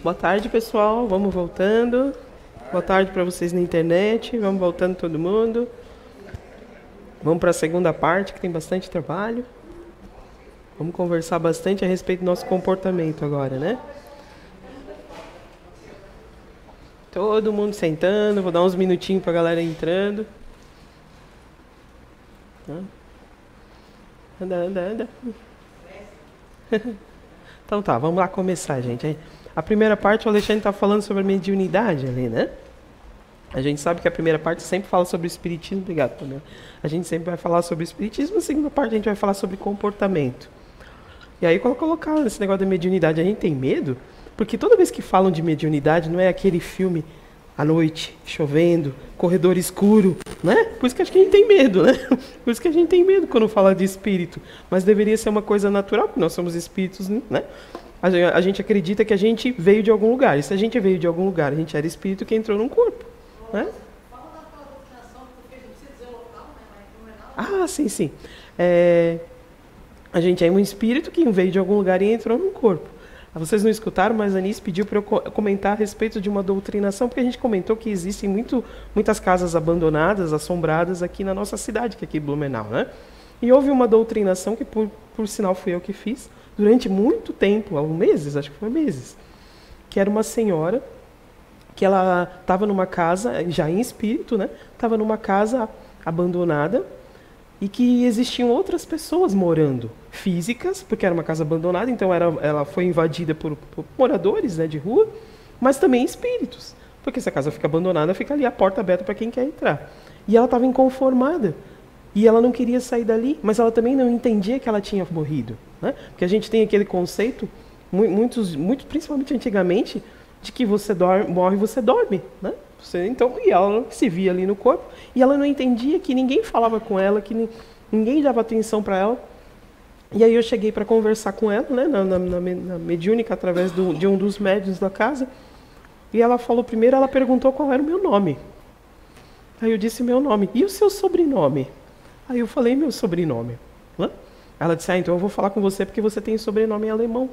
Boa tarde, pessoal. Vamos voltando. Boa tarde para vocês na internet. Vamos voltando todo mundo. Vamos para a segunda parte, que tem bastante trabalho. Vamos conversar bastante a respeito do nosso comportamento agora, né? Todo mundo sentando. Vou dar uns minutinhos para a galera entrando. Anda, anda, anda. Então tá, vamos lá começar, gente. A primeira parte, o Alexandre está falando sobre a mediunidade ali, né? A gente sabe que a primeira parte sempre fala sobre o espiritismo. Obrigado, Pamela. A gente sempre vai falar sobre o espiritismo. Na segunda parte, a gente vai falar sobre comportamento. E aí, quando colocar esse negócio da mediunidade, a gente tem medo? Porque toda vez que falam de mediunidade, não é aquele filme à noite, chovendo, corredor escuro, né? Por isso que acho que a gente tem medo, né? Por isso que a gente tem medo quando fala de espírito. Mas deveria ser uma coisa natural, porque nós somos espíritos, né? A gente acredita que a gente veio de algum lugar. E se a gente veio de algum lugar, a gente era espírito que entrou num corpo, né? Ah, sim, sim. A gente é um espírito que veio de algum lugar e entrou num corpo. Vocês não escutaram, mas a Anice pediu para eu comentar a respeito de uma doutrinação, porque a gente comentou que existem muitas casas abandonadas, assombradas aqui na nossa cidade, que é aqui em Blumenau, né? E houve uma doutrinação que, por sinal, fui eu que fiz, durante muito tempo, alguns meses, acho que foi meses, que era uma senhora que ela estava numa casa, já em espírito, né? Estava numa casa abandonada, e que existiam outras pessoas morando, físicas, porque era uma casa abandonada, então ela foi invadida por moradores, né, de rua, mas também espíritos, porque se a casa fica abandonada, fica ali a porta aberta para quem quer entrar. E ela estava inconformada, e ela não queria sair dali, mas ela também não entendia que ela tinha morrido, né? Porque a gente tem aquele conceito, principalmente antigamente, de que você morre, você dorme, né? Então, e ela se via ali no corpo, e ela não entendia que ninguém falava com ela, que ninguém dava atenção para ela. E aí eu cheguei para conversar com ela, né, na mediúnica, através de um dos médiuns da casa, e ela falou primeiro, ela perguntou qual era o meu nome. Aí eu disse meu nome. E o seu sobrenome? Aí eu falei meu sobrenome, né? Ela disse, então eu vou falar com você porque você tem sobrenome alemão.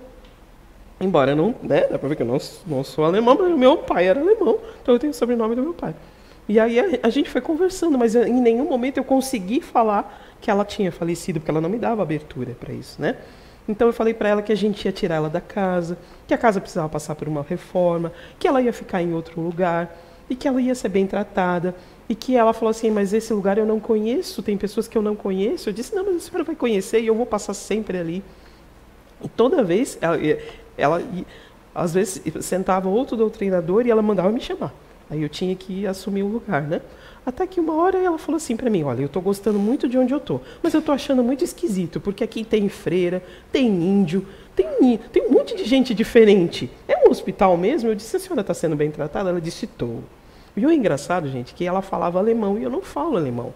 Embora não, né, dá pra ver que eu não sou alemão, mas o meu pai era alemão, então eu tenho o sobrenome do meu pai. E aí a gente foi conversando, mas em nenhum momento eu consegui falar que ela tinha falecido, porque ela não me dava abertura para isso, né? Então eu falei para ela que a gente ia tirar ela da casa, que a casa precisava passar por uma reforma, que ela ia ficar em outro lugar, e que ela ia ser bem tratada, e que ela falou assim, mas esse lugar eu não conheço, tem pessoas que eu não conheço. Eu disse, não, mas a senhora vai conhecer e eu vou passar sempre ali. E toda vez, ela às vezes sentava outro doutrinador e ela mandava me chamar. Aí eu tinha que assumir o lugar, né? Até que uma hora ela falou assim para mim, olha, eu estou gostando muito de onde eu estou, mas eu estou achando muito esquisito, porque aqui tem freira, tem índio, tem um monte de gente diferente. É um hospital mesmo? Eu disse, a senhora está sendo bem tratada? Ela disse, estou. E o engraçado, gente, que ela falava alemão e eu não falo alemão.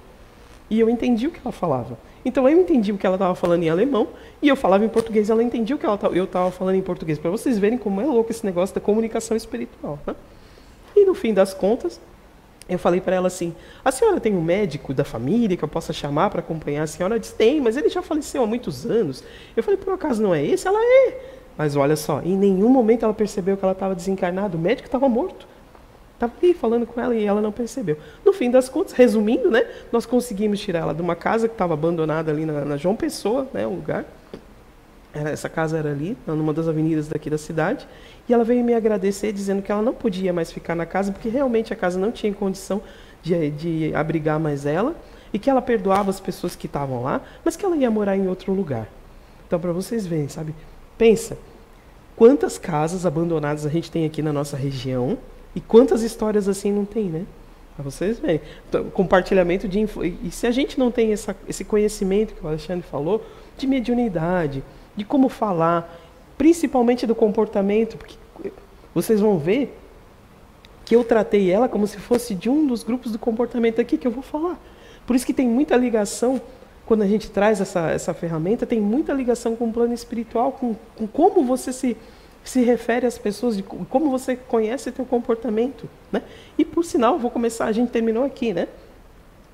E eu entendi o que ela falava. Então eu entendi o que ela estava falando em alemão e eu falava em português, ela entendia o que eu estava falando em português. Para vocês verem como é louco esse negócio da comunicação espiritual, né? E no fim das contas, eu falei para ela assim, a senhora tem um médico da família que eu possa chamar para acompanhar a senhora? Ela disse, tem, mas ele já faleceu há muitos anos. Eu falei, por acaso não é esse? Ela é. Mas olha só, em nenhum momento ela percebeu que ela estava desencarnada, o médico estava morto. Estava ali falando com ela e ela não percebeu. No fim das contas, resumindo, né, nós conseguimos tirar ela de uma casa que estava abandonada ali na João Pessoa, né, o lugar. Essa casa era ali, numa das avenidas daqui da cidade. E ela veio me agradecer, dizendo que ela não podia mais ficar na casa, porque realmente a casa não tinha condição de abrigar mais ela, e que ela perdoava as pessoas que estavam lá, mas que ela ia morar em outro lugar. Então, para vocês verem, sabe? Pensa, quantas casas abandonadas a gente tem aqui na nossa região, e quantas histórias assim não tem, né? Para vocês verem. Então, compartilhamento de e se a gente não tem esse conhecimento que o Alexandre falou, de mediunidade, de como falar, principalmente do comportamento, porque vocês vão ver que eu tratei ela como se fosse de um dos grupos do comportamento aqui que eu vou falar. Por isso que tem muita ligação, quando a gente traz essa ferramenta, tem muita ligação com o plano espiritual, com como você se refere às pessoas, de como você conhece teu comportamento, né? E por sinal, vou começar, a gente terminou aqui, né?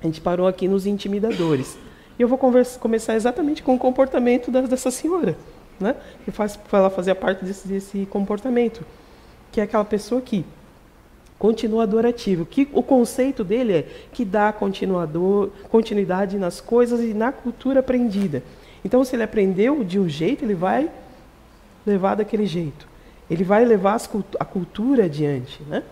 A gente parou aqui nos intimidadores. E eu vou começar exatamente com o comportamento dessa senhora, né? Que ela fazia parte desse comportamento. que é aquela pessoa que continuador ativo, que o conceito dele é que dá continuidade nas coisas e na cultura aprendida. Então, se ele aprendeu de um jeito, ele vai levar daquele jeito. Ele vai levar a cultura adiante, né?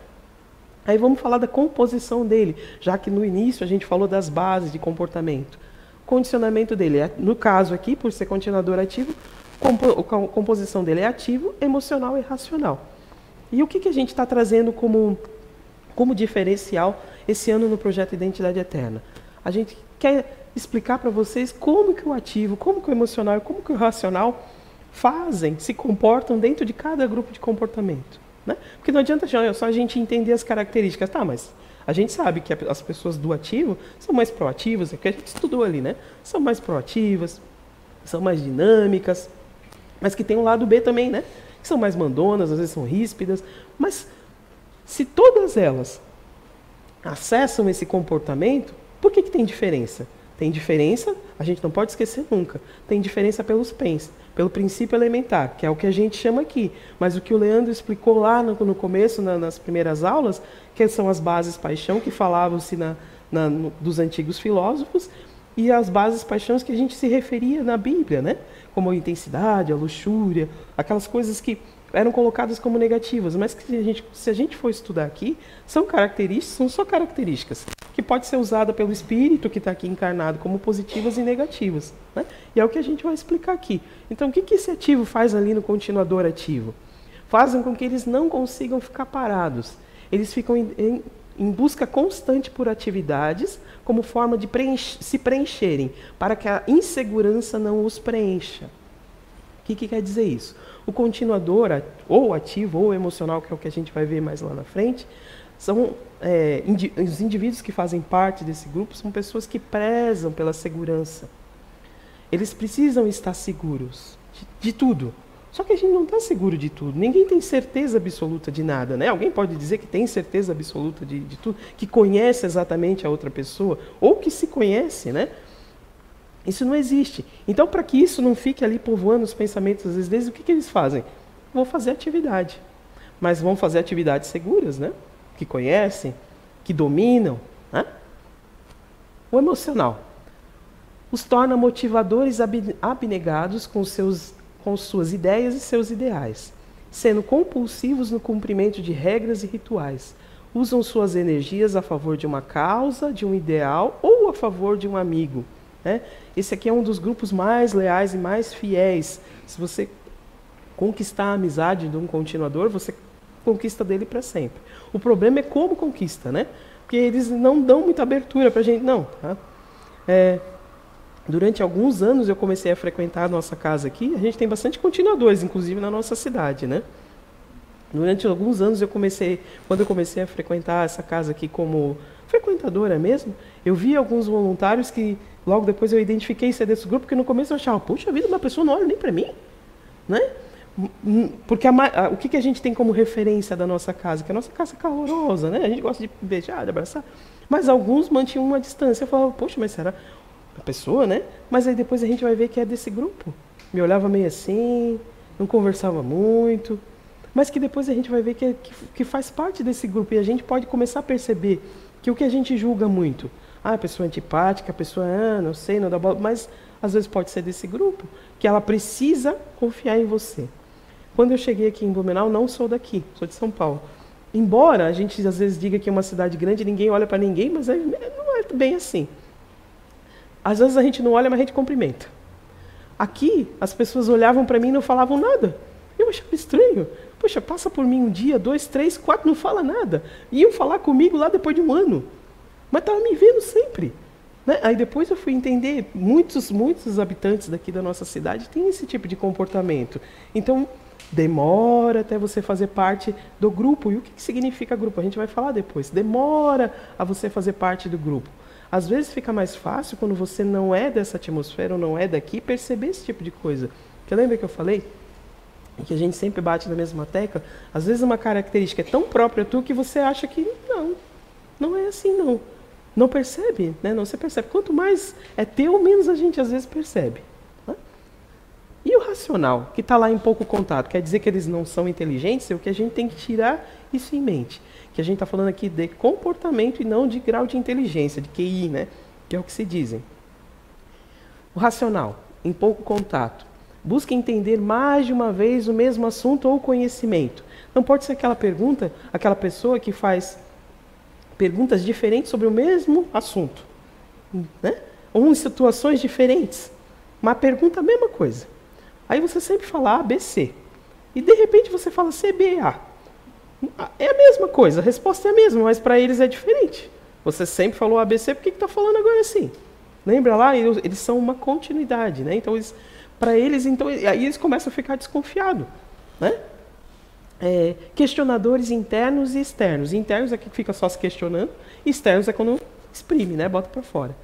Aí vamos falar da composição dele, já que no início a gente falou das bases de comportamento. O condicionamento dele, no caso aqui, por ser continuador ativo, a composição dele é ativo, emocional e racional. E o que a gente está trazendo como diferencial esse ano no projeto Identidade Eterna? A gente quer explicar para vocês como que o ativo, como que o emocional e como que o racional se comportam dentro de cada grupo de comportamento. Né? Porque não adianta só a gente entender as características. Tá, mas a gente sabe que as pessoas do ativo são mais proativas, é o que a gente estudou ali, né? São mais proativas, são mais dinâmicas, mas que tem um lado B também, né? Que são mais mandonas, às vezes são ríspidas. Mas se todas elas acessam esse comportamento, por que tem diferença? Tem diferença, a gente não pode esquecer nunca, tem diferença pelos PENs, pelo princípio elementar, que é o que a gente chama aqui. Mas o que o Leandro explicou lá no começo, nas primeiras aulas, que são as bases paixão, que falavam-se dos antigos filósofos, e as bases paixões que a gente se referia na Bíblia, né? Como a intensidade, a luxúria, aquelas coisas que eram colocadas como negativas, mas que se a gente for estudar aqui, são só características, que pode ser usada pelo espírito que está aqui encarnado como positivas e negativas. Né? E é o que a gente vai explicar aqui. Então, o que esse ativo faz ali no continuador ativo? Fazem com que eles não consigam ficar parados. Eles ficam em busca constante por atividades, como forma de se preencherem, para que a insegurança não os preencha. O que quer dizer isso? O continuador, ou ativo, ou emocional, que é o que a gente vai ver mais lá na frente, são os indivíduos que fazem parte desse grupo, são pessoas que prezam pela segurança. Eles precisam estar seguros de tudo. Só que a gente não está seguro de tudo. Ninguém tem certeza absoluta de nada, né? Alguém pode dizer que tem certeza absoluta de tudo, que conhece exatamente a outra pessoa, ou que se conhece, né? Isso não existe. Então, para que isso não fique ali povoando os pensamentos, às vezes, o que eles fazem? Vão fazer atividade. Mas vão fazer atividades seguras, né? Que conhecem, que dominam. Né? O emocional os torna motivadores abnegados com suas ideias e seus ideais, sendo compulsivos no cumprimento de regras e rituais. Usam suas energias a favor de uma causa, de um ideal ou a favor de um amigo. Né? Esse aqui é um dos grupos mais leais e mais fiéis. Se você conquistar a amizade de um continuador, você conquista dele para sempre. O problema é como conquista, né? Porque eles não dão muita abertura para a gente, não. Tá? Durante alguns anos eu comecei a frequentar a nossa casa aqui. A gente tem bastante continuadores, inclusive na nossa cidade, né? Durante alguns anos quando eu comecei a frequentar essa casa aqui como frequentadora mesmo, eu vi alguns voluntários que logo depois eu identifiquei ser desse grupo, porque no começo eu achava, puxa vida, uma pessoa não olha nem para mim, né? Porque o que a gente tem como referência da nossa casa? Que a nossa casa é calorosa, né? A gente gosta de beijar, de abraçar. Mas alguns mantinham uma distância. Eu falava, poxa, mas será a pessoa, né? Mas aí depois a gente vai ver que é desse grupo. Me olhava meio assim, não conversava muito. Mas que depois a gente vai ver que faz parte desse grupo. E a gente pode começar a perceber que o que a gente julga muito, a pessoa é antipática, a pessoa, não sei, não dá bola, mas às vezes pode ser desse grupo, que ela precisa confiar em você. Quando eu cheguei aqui em Blumenau, não sou daqui, sou de São Paulo. Embora a gente às vezes diga que é uma cidade grande, ninguém olha para ninguém, mas não é bem assim. Às vezes a gente não olha, mas a gente cumprimenta. Aqui, as pessoas olhavam para mim e não falavam nada. Eu achava estranho. Poxa, passa por mim um dia, 2, 3, 4, não fala nada. Iam falar comigo lá depois de um ano. Mas estavam me vendo sempre. Né? Aí depois eu fui entender, muitos habitantes daqui da nossa cidade têm esse tipo de comportamento. Então, demora até você fazer parte do grupo. E o que significa grupo? A gente vai falar depois. Demora a você fazer parte do grupo. Às vezes fica mais fácil quando você não é dessa atmosfera ou não é daqui, perceber esse tipo de coisa. Porque lembra que eu falei? Que a gente sempre bate na mesma tecla, às vezes uma característica é tão própria tua que você acha que não é assim não. Não percebe, né? Não se percebe. Quanto mais é teu, menos a gente às vezes percebe. Né? E racional, que está lá em pouco contato, quer dizer que eles não são inteligentes? É o que a gente tem que tirar isso em mente. Que a gente está falando aqui de comportamento e não de grau de inteligência, de QI, né? Que é o que se dizem. O racional, em pouco contato, busca entender mais de uma vez o mesmo assunto ou conhecimento. Não pode ser aquela pergunta, aquela pessoa que faz perguntas diferentes sobre o mesmo assunto, né? Ou em situações diferentes. Uma pergunta, a mesma coisa. Aí você sempre fala A, B, C. E de repente você fala C, B, A. É a mesma coisa, a resposta é a mesma, mas para eles é diferente. Você sempre falou A, B, C, por que está falando agora assim? Lembra lá? Eles são uma continuidade, né? Então, para eles, então, aí eles começam a ficar desconfiados, né? Questionadores internos e externos. Internos é que fica só se questionando, externos é quando exprime, né? Bota para fora.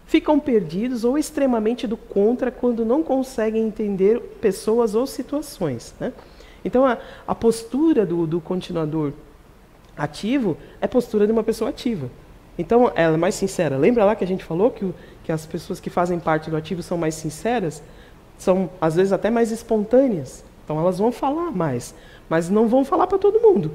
Ficam perdidos ou extremamente do contra quando não conseguem entender pessoas ou situações, né? Então, a postura do continuador ativo é postura de uma pessoa ativa. Então, ela é mais sincera. Lembra lá que a gente falou que as pessoas que fazem parte do ativo são mais sinceras? São, às vezes, até mais espontâneas. Então, elas vão falar mais, mas não vão falar para todo mundo.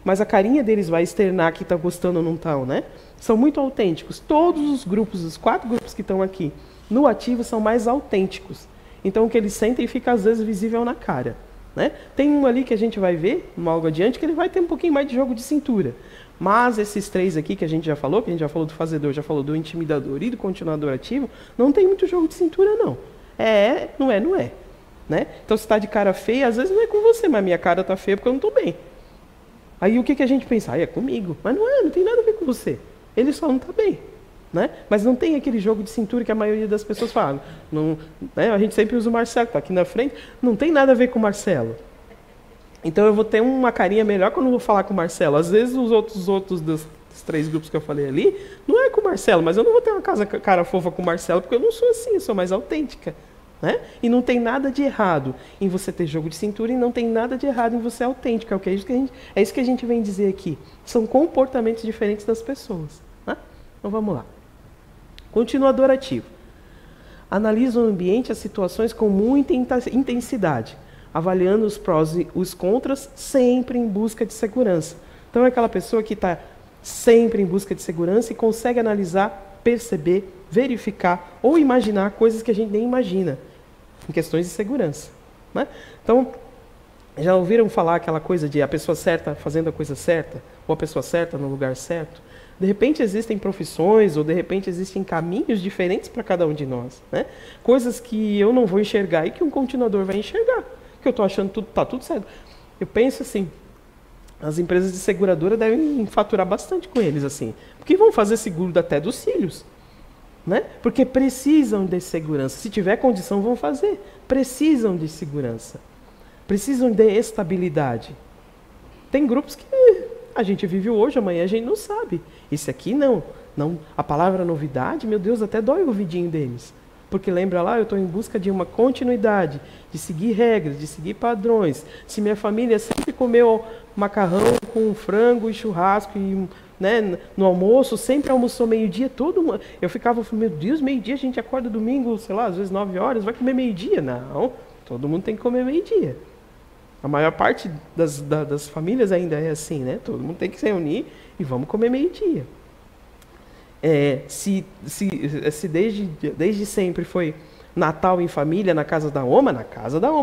Mas a carinha deles vai externar que está gostando ou não estão, né? São muito autênticos. Todos os grupos, os 4 grupos que estão aqui no ativo são mais autênticos. Então, o que eles sentem fica, às vezes, visível na cara, né? Tem um ali que a gente vai ver, logo adiante, que ele vai ter um pouquinho mais de jogo de cintura. Mas esses 3 aqui que a gente já falou do fazedor, já falou do intimidador e do continuador ativo, não tem muito jogo de cintura, não. Não é. Né? Então, se está de cara feia, às vezes não é com você, mas minha cara está feia porque eu não estou bem. Aí o que a gente pensa? É comigo. Mas não tem nada a ver com você. Ele só não está bem. Né? Mas não tem aquele jogo de cintura que a maioria das pessoas fala. Não, né? A gente sempre usa o Marcelo, que está aqui na frente. Não tem nada a ver com o Marcelo. Então eu vou ter uma carinha melhor quando eu vou falar com o Marcelo. Às vezes os outros dos 3 grupos que eu falei ali, não é com o Marcelo, mas eu não vou ter uma cara fofa com o Marcelo, porque eu não sou assim, eu sou mais autêntica. Né? E não tem nada de errado em você ter jogo de cintura e não tem nada de errado em você ser autêntica. É isso que a gente vem dizer aqui. São comportamentos diferentes das pessoas. Né? Então vamos lá. Continuador ativo. Analisa o ambiente e as situações com muita intensidade, avaliando os prós e os contras, sempre em busca de segurança. Então é aquela pessoa que está sempre em busca de segurança e consegue analisar, perceber, verificar ou imaginar coisas que a gente nem imagina, em questões de segurança. Né? Então, já ouviram falar aquela coisa de a pessoa certa fazendo a coisa certa, ou a pessoa certa no lugar certo? De repente existem profissões, ou de repente existem caminhos diferentes para cada um de nós. Né? Coisas que eu não vou enxergar e que um continuador vai enxergar. Que eu estou achando que está tudo certo. Eu penso assim, as empresas de seguradora devem faturar bastante com eles, assim, porque vão fazer seguro até dos cílios. Né? Porque precisam de segurança. Se tiver condição, vão fazer. Precisam de segurança. Precisam de estabilidade. Tem grupos que a gente vive hoje, amanhã a gente não sabe. Esse aqui não. A palavra novidade, meu Deus, até dói o ouvidinho deles. Porque lembra lá, eu estou em busca de uma continuidade, de seguir regras, de seguir padrões. Se minha família sempre comeu macarrão com frango e churrasco e... Né, no almoço, sempre almoçou meio-dia, eu ficava falando, meu Deus, meio-dia a gente acorda domingo, sei lá, às vezes 9 horas, vai comer meio-dia? Não, todo mundo tem que comer meio-dia. A maior parte das famílias ainda é assim, né? Todo mundo tem que se reunir e vamos comer meio-dia. Se desde sempre foi Natal em família, na casa da Oma,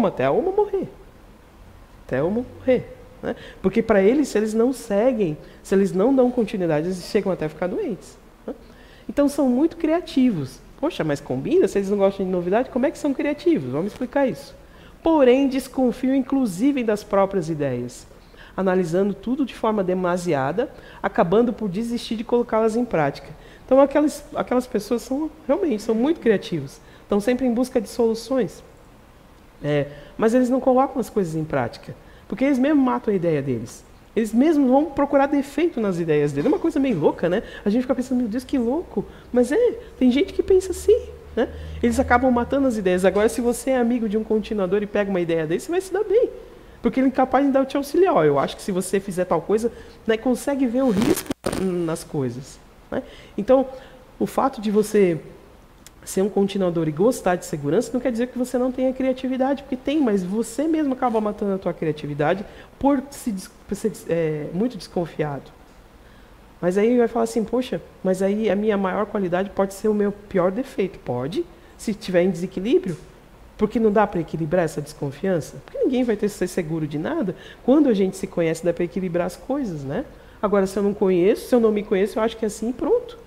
até a Oma morrer. Até a Oma morrer. Né? Porque para eles, se eles não seguem, se eles não dão continuidade, eles chegam até a ficar doentes. Né? Então são muito criativos. Poxa, mas combina? Se eles não gostam de novidade, como é que são criativos? Vamos explicar isso. Porém, desconfiam inclusive das próprias ideias, analisando tudo de forma demasiada, acabando por desistir de colocá-las em prática. Então aquelas pessoas realmente são muito criativos, estão sempre em busca de soluções. Mas eles não colocam as coisas em prática. Porque eles mesmos matam a ideia deles. Eles mesmos vão procurar defeito nas ideias deles. É uma coisa meio louca, né? A gente fica pensando, meu Deus, que louco. Mas tem gente que pensa assim, né? Eles acabam matando as ideias. Agora, se você é amigo de um continuador e pega uma ideia dele, você vai se dar bem. Porque ele é capaz de te auxiliar. Eu acho que se você fizer tal coisa, né, consegue ver o risco nas coisas. Né? Então, o fato de você ser um continuador e gostar de segurança não quer dizer que você não tenha criatividade, porque tem, mas você mesmo acaba matando a tua criatividade por ser muito desconfiado. Mas aí vai falar assim, poxa, mas aí a minha maior qualidade pode ser o meu pior defeito. Pode, se estiver em desequilíbrio. Porque não dá para equilibrar essa desconfiança? Porque ninguém vai ter que ser seguro de nada. Quando a gente se conhece, dá para equilibrar as coisas, né? Agora, se eu não conheço, se eu não me conheço, eu acho que é assim e pronto.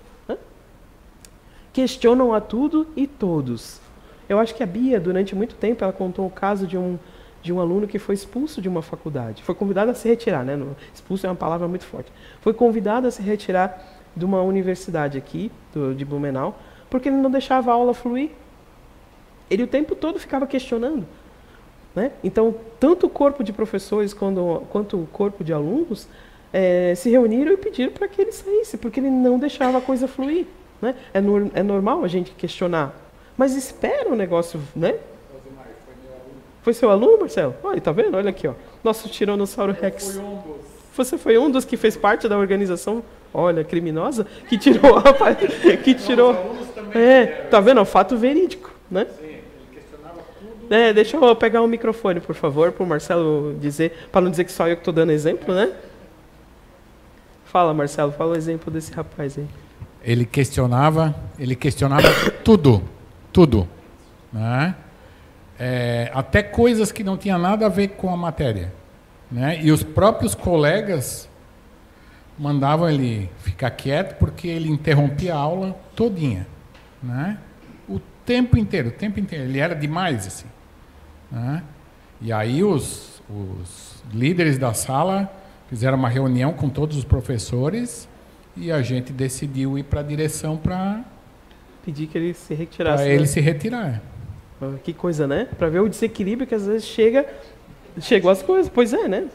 Questionam a tudo e todos. Eu acho que a Bia, durante muito tempo, ela contou o caso de um aluno que foi expulso de uma faculdade. Foi convidado a se retirar, né? Expulso é uma palavra muito forte. Foi convidado a se retirar de uma universidade aqui, de Blumenau, porque ele não deixava a aula fluir. Ele o tempo todo ficava questionando. Né? Então, tanto o corpo de professores quanto o corpo de alunos se reuniram e pediram para que ele saísse, porque ele não deixava a coisa fluir. Né? É normal a gente questionar, mas espera o negócio, né? Foi seu aluno, Marcelo? Olha, tá vendo? Olha aqui, ó. Nosso Tiranossauro Rex. Você foi um dos que fez parte da organização, olha, criminosa, que tirou a parte, que tirou. Tá vendo? É um fato verídico, né? Sim, ele questionava tudo. Deixa eu pegar o microfone, por favor, para o Marcelo dizer, para não dizer que só eu que estou dando exemplo, né? Fala, Marcelo, fala o exemplo desse rapaz aí. Ele questionava tudo, né? Até coisas que não tinham nada a ver com a matéria, né? E os próprios colegas mandavam ele ficar quieto porque ele interrompia a aula todinha, né? O tempo inteiro, ele era demais assim, né? E aí os líderes da sala fizeram uma reunião com todos os professores e a gente decidiu ir para a direção para pedir que ele se retirasse. Para ele se retirar. Que coisa, né? Para ver o desequilíbrio que às vezes chegou as coisas. Pois é, né?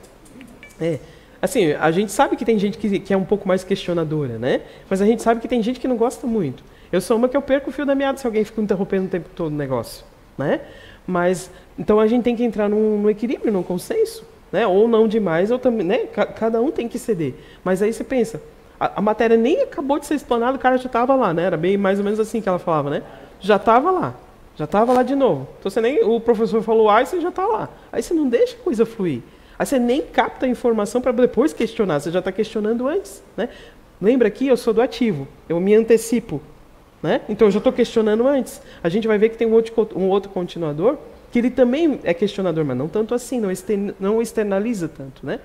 Assim, a gente sabe que tem gente que é um pouco mais questionadora, né? Mas a gente sabe que tem gente que não gosta muito. Eu sou uma que eu perco o fio da meada se alguém fica interrompendo o tempo todo o negócio, né? Mas, então a gente tem que entrar num equilíbrio, num consenso, né? Ou não demais, ou também, né? Cada um tem que ceder. Mas aí você pensa, a matéria nem acabou de ser explanada, o cara já estava lá, né? Era bem mais ou menos assim que ela falava, né? Já estava lá de novo. Então o professor falou A e você já está lá. Aí você não deixa a coisa fluir. Aí você nem capta a informação para depois questionar, você já está questionando antes, né? Lembra aqui, eu sou do ativo, eu me antecipo, né? Então eu já estou questionando antes. A gente vai ver que tem um outro continuador que ele também é questionador, mas não tanto assim, não externaliza tanto, né?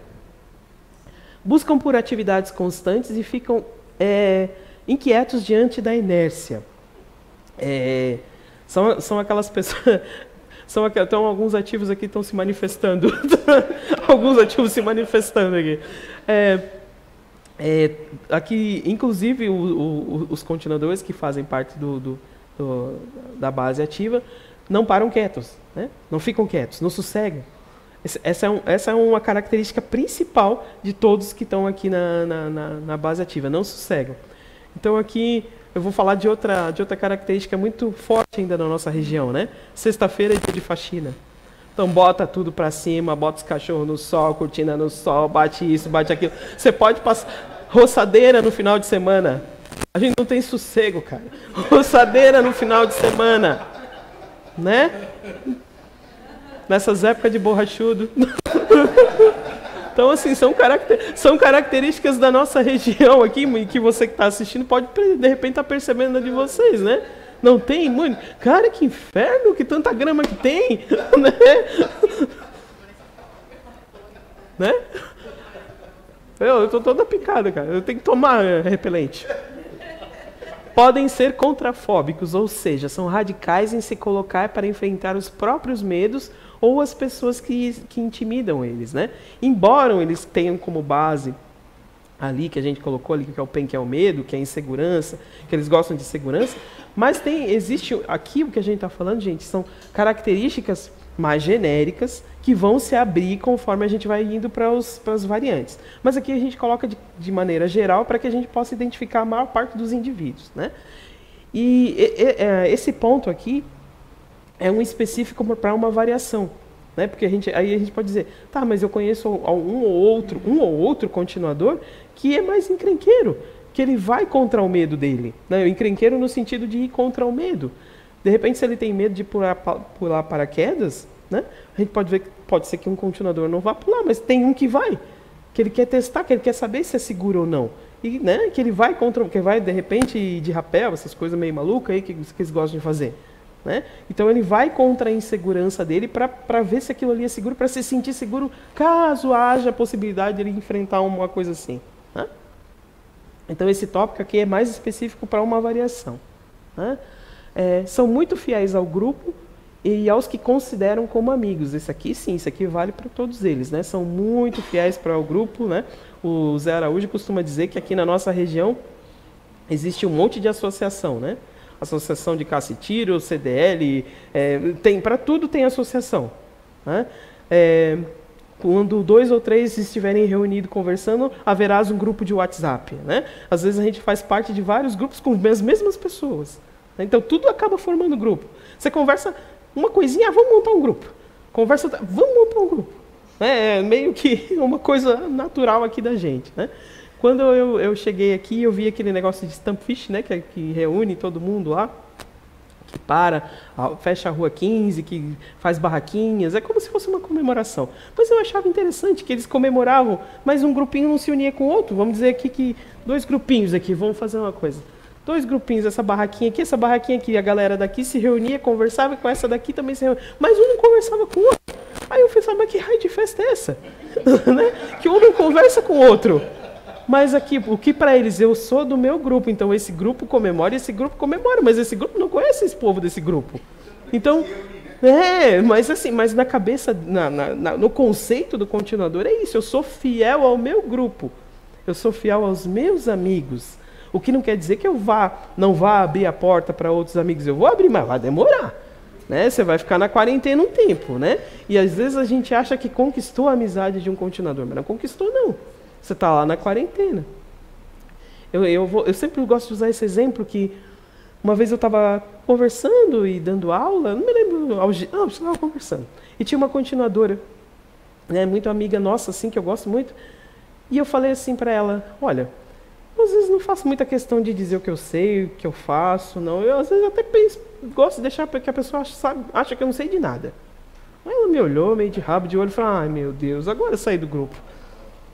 Buscam por atividades constantes e ficam inquietos diante da inércia. São aquelas pessoas... Então, alguns ativos aqui estão se manifestando. Alguns ativos se manifestando aqui. Aqui, inclusive, os continuadores que fazem parte da base ativa não param quietos, né? Não ficam quietos, não sossegam. Essa é uma característica principal de todos que estão aqui na base ativa, não sossegam. Então aqui eu vou falar de outra característica muito forte ainda na nossa região, né? Sexta-feira é dia de faxina. Então bota tudo para cima, bota os cachorros no sol, cortina no sol, bate isso, bate aquilo. Você pode passar roçadeira no final de semana. A gente não tem sossego, cara. Roçadeira no final de semana, né? Nessas épocas de borrachudo. Então, assim, são características da nossa região aqui, que você que está assistindo pode, de repente, estar percebendo de vocês, né? Não tem muito? Cara, que inferno, que tanta grama que tem, né? Eu estou toda picada, cara. Eu tenho que tomar repelente. Podem ser contrafóbicos, ou seja, são radicais em se colocar para enfrentar os próprios medos ou as pessoas que intimidam eles, né? Embora eles tenham como base ali, que a gente colocou ali, que é o PEN, que é o medo, que é a insegurança, que eles gostam de segurança, mas existe aqui o que a gente está falando, gente, são características mais genéricas que vão se abrir conforme a gente vai indo para as variantes. Mas aqui a gente coloca de maneira geral para que a gente possa identificar a maior parte dos indivíduos, né? E esse ponto aqui é um específico para uma variação, né? Porque aí a gente pode dizer, tá, mas eu conheço um ou outro continuador que é mais encrenqueiro, que ele vai contra o medo dele, né? O encrenqueiro no sentido de ir contra o medo. De repente, se ele tem medo de pular paraquedas, né? A gente pode ver que pode ser que um continuador não vá pular, mas tem um que vai, que ele quer testar, que ele quer saber se é seguro ou não. E, né, que ele vai que vai, de repente, de rapel, essas coisas meio malucas aí que eles gostam de fazer. Né? Então ele vai contra a insegurança dele para ver se aquilo ali é seguro, para se sentir seguro caso haja a possibilidade de ele enfrentar uma coisa assim. Né? Então esse tópico aqui é mais específico para uma variação. Né? São muito fiéis ao grupo e aos que consideram como amigos. Esse aqui sim, isso aqui vale para todos eles. Né? São muito fiéis para o grupo. Né? O Zé Araújo costuma dizer que aqui na nossa região existe um monte de associação, né? Associação de caça e tiro, CDL, para tudo tem associação. Né? Quando 2 ou 3 estiverem reunidos conversando, haverá um grupo de WhatsApp. Né? Às vezes a gente faz parte de vários grupos com as mesmas pessoas. Né? Então tudo acaba formando grupo. Você conversa uma coisinha, vamos montar um grupo. Conversa, vamos montar um grupo. É meio que uma coisa natural aqui da gente. Né? Quando eu cheguei aqui, eu vi aquele negócio de Stampfish, né, que reúne todo mundo lá, que fecha a rua 15, que faz barraquinhas, é como se fosse uma comemoração. Mas eu achava interessante que eles comemoravam, mas um grupinho não se unia com o outro. Vamos dizer aqui que 2 grupinhos aqui, vamos fazer uma coisa. 2 grupinhos, essa barraquinha aqui, a galera daqui se reunia, conversava, com essa daqui também se reunia, mas um não conversava com o outro. Aí eu pensava, mas que raio de festa é essa? Né? Que um não conversa com o outro. Mas aqui, o que para eles, eu sou do meu grupo, então esse grupo comemora, mas esse grupo não conhece esse povo desse grupo. Então, mas assim, mas na cabeça, no conceito do continuador é isso, eu sou fiel ao meu grupo, eu sou fiel aos meus amigos. O que não quer dizer que eu não vá abrir a porta para outros amigos, eu vou abrir, mas vai demorar. Né? Você vai ficar na quarentena um tempo, né? E às vezes a gente acha que conquistou a amizade de um continuador, mas não conquistou não. Você está lá na quarentena. Eu sempre gosto de usar esse exemplo que uma vez eu estava conversando e dando aula, não me lembro, eu estava conversando. E tinha uma continuadora, né, muito amiga nossa, assim, que eu gosto muito. E eu falei assim para ela, olha, eu, às vezes não faço muita questão de dizer o que eu sei, o que eu faço, não. Eu às vezes até gosto de deixar que a pessoa acha que eu não sei de nada. Aí ela me olhou meio de rabo de olho e falou, ai meu Deus, agora eu saí do grupo.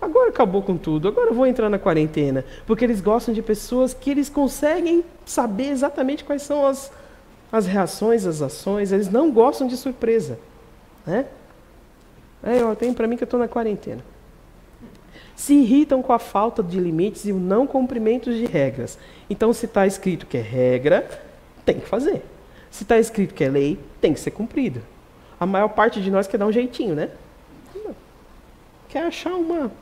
Agora acabou com tudo, agora eu vou entrar na quarentena. Porque eles gostam de pessoas que eles conseguem saber exatamente quais são as reações, as ações. Eles não gostam de surpresa. Né? Tem para mim que eu estou na quarentena. Se irritam com a falta de limites e o não cumprimento de regras. Então, se está escrito que é regra, tem que fazer. Se está escrito que é lei, tem que ser cumprido. A maior parte de nós quer dar um jeitinho, né? Quer achar uma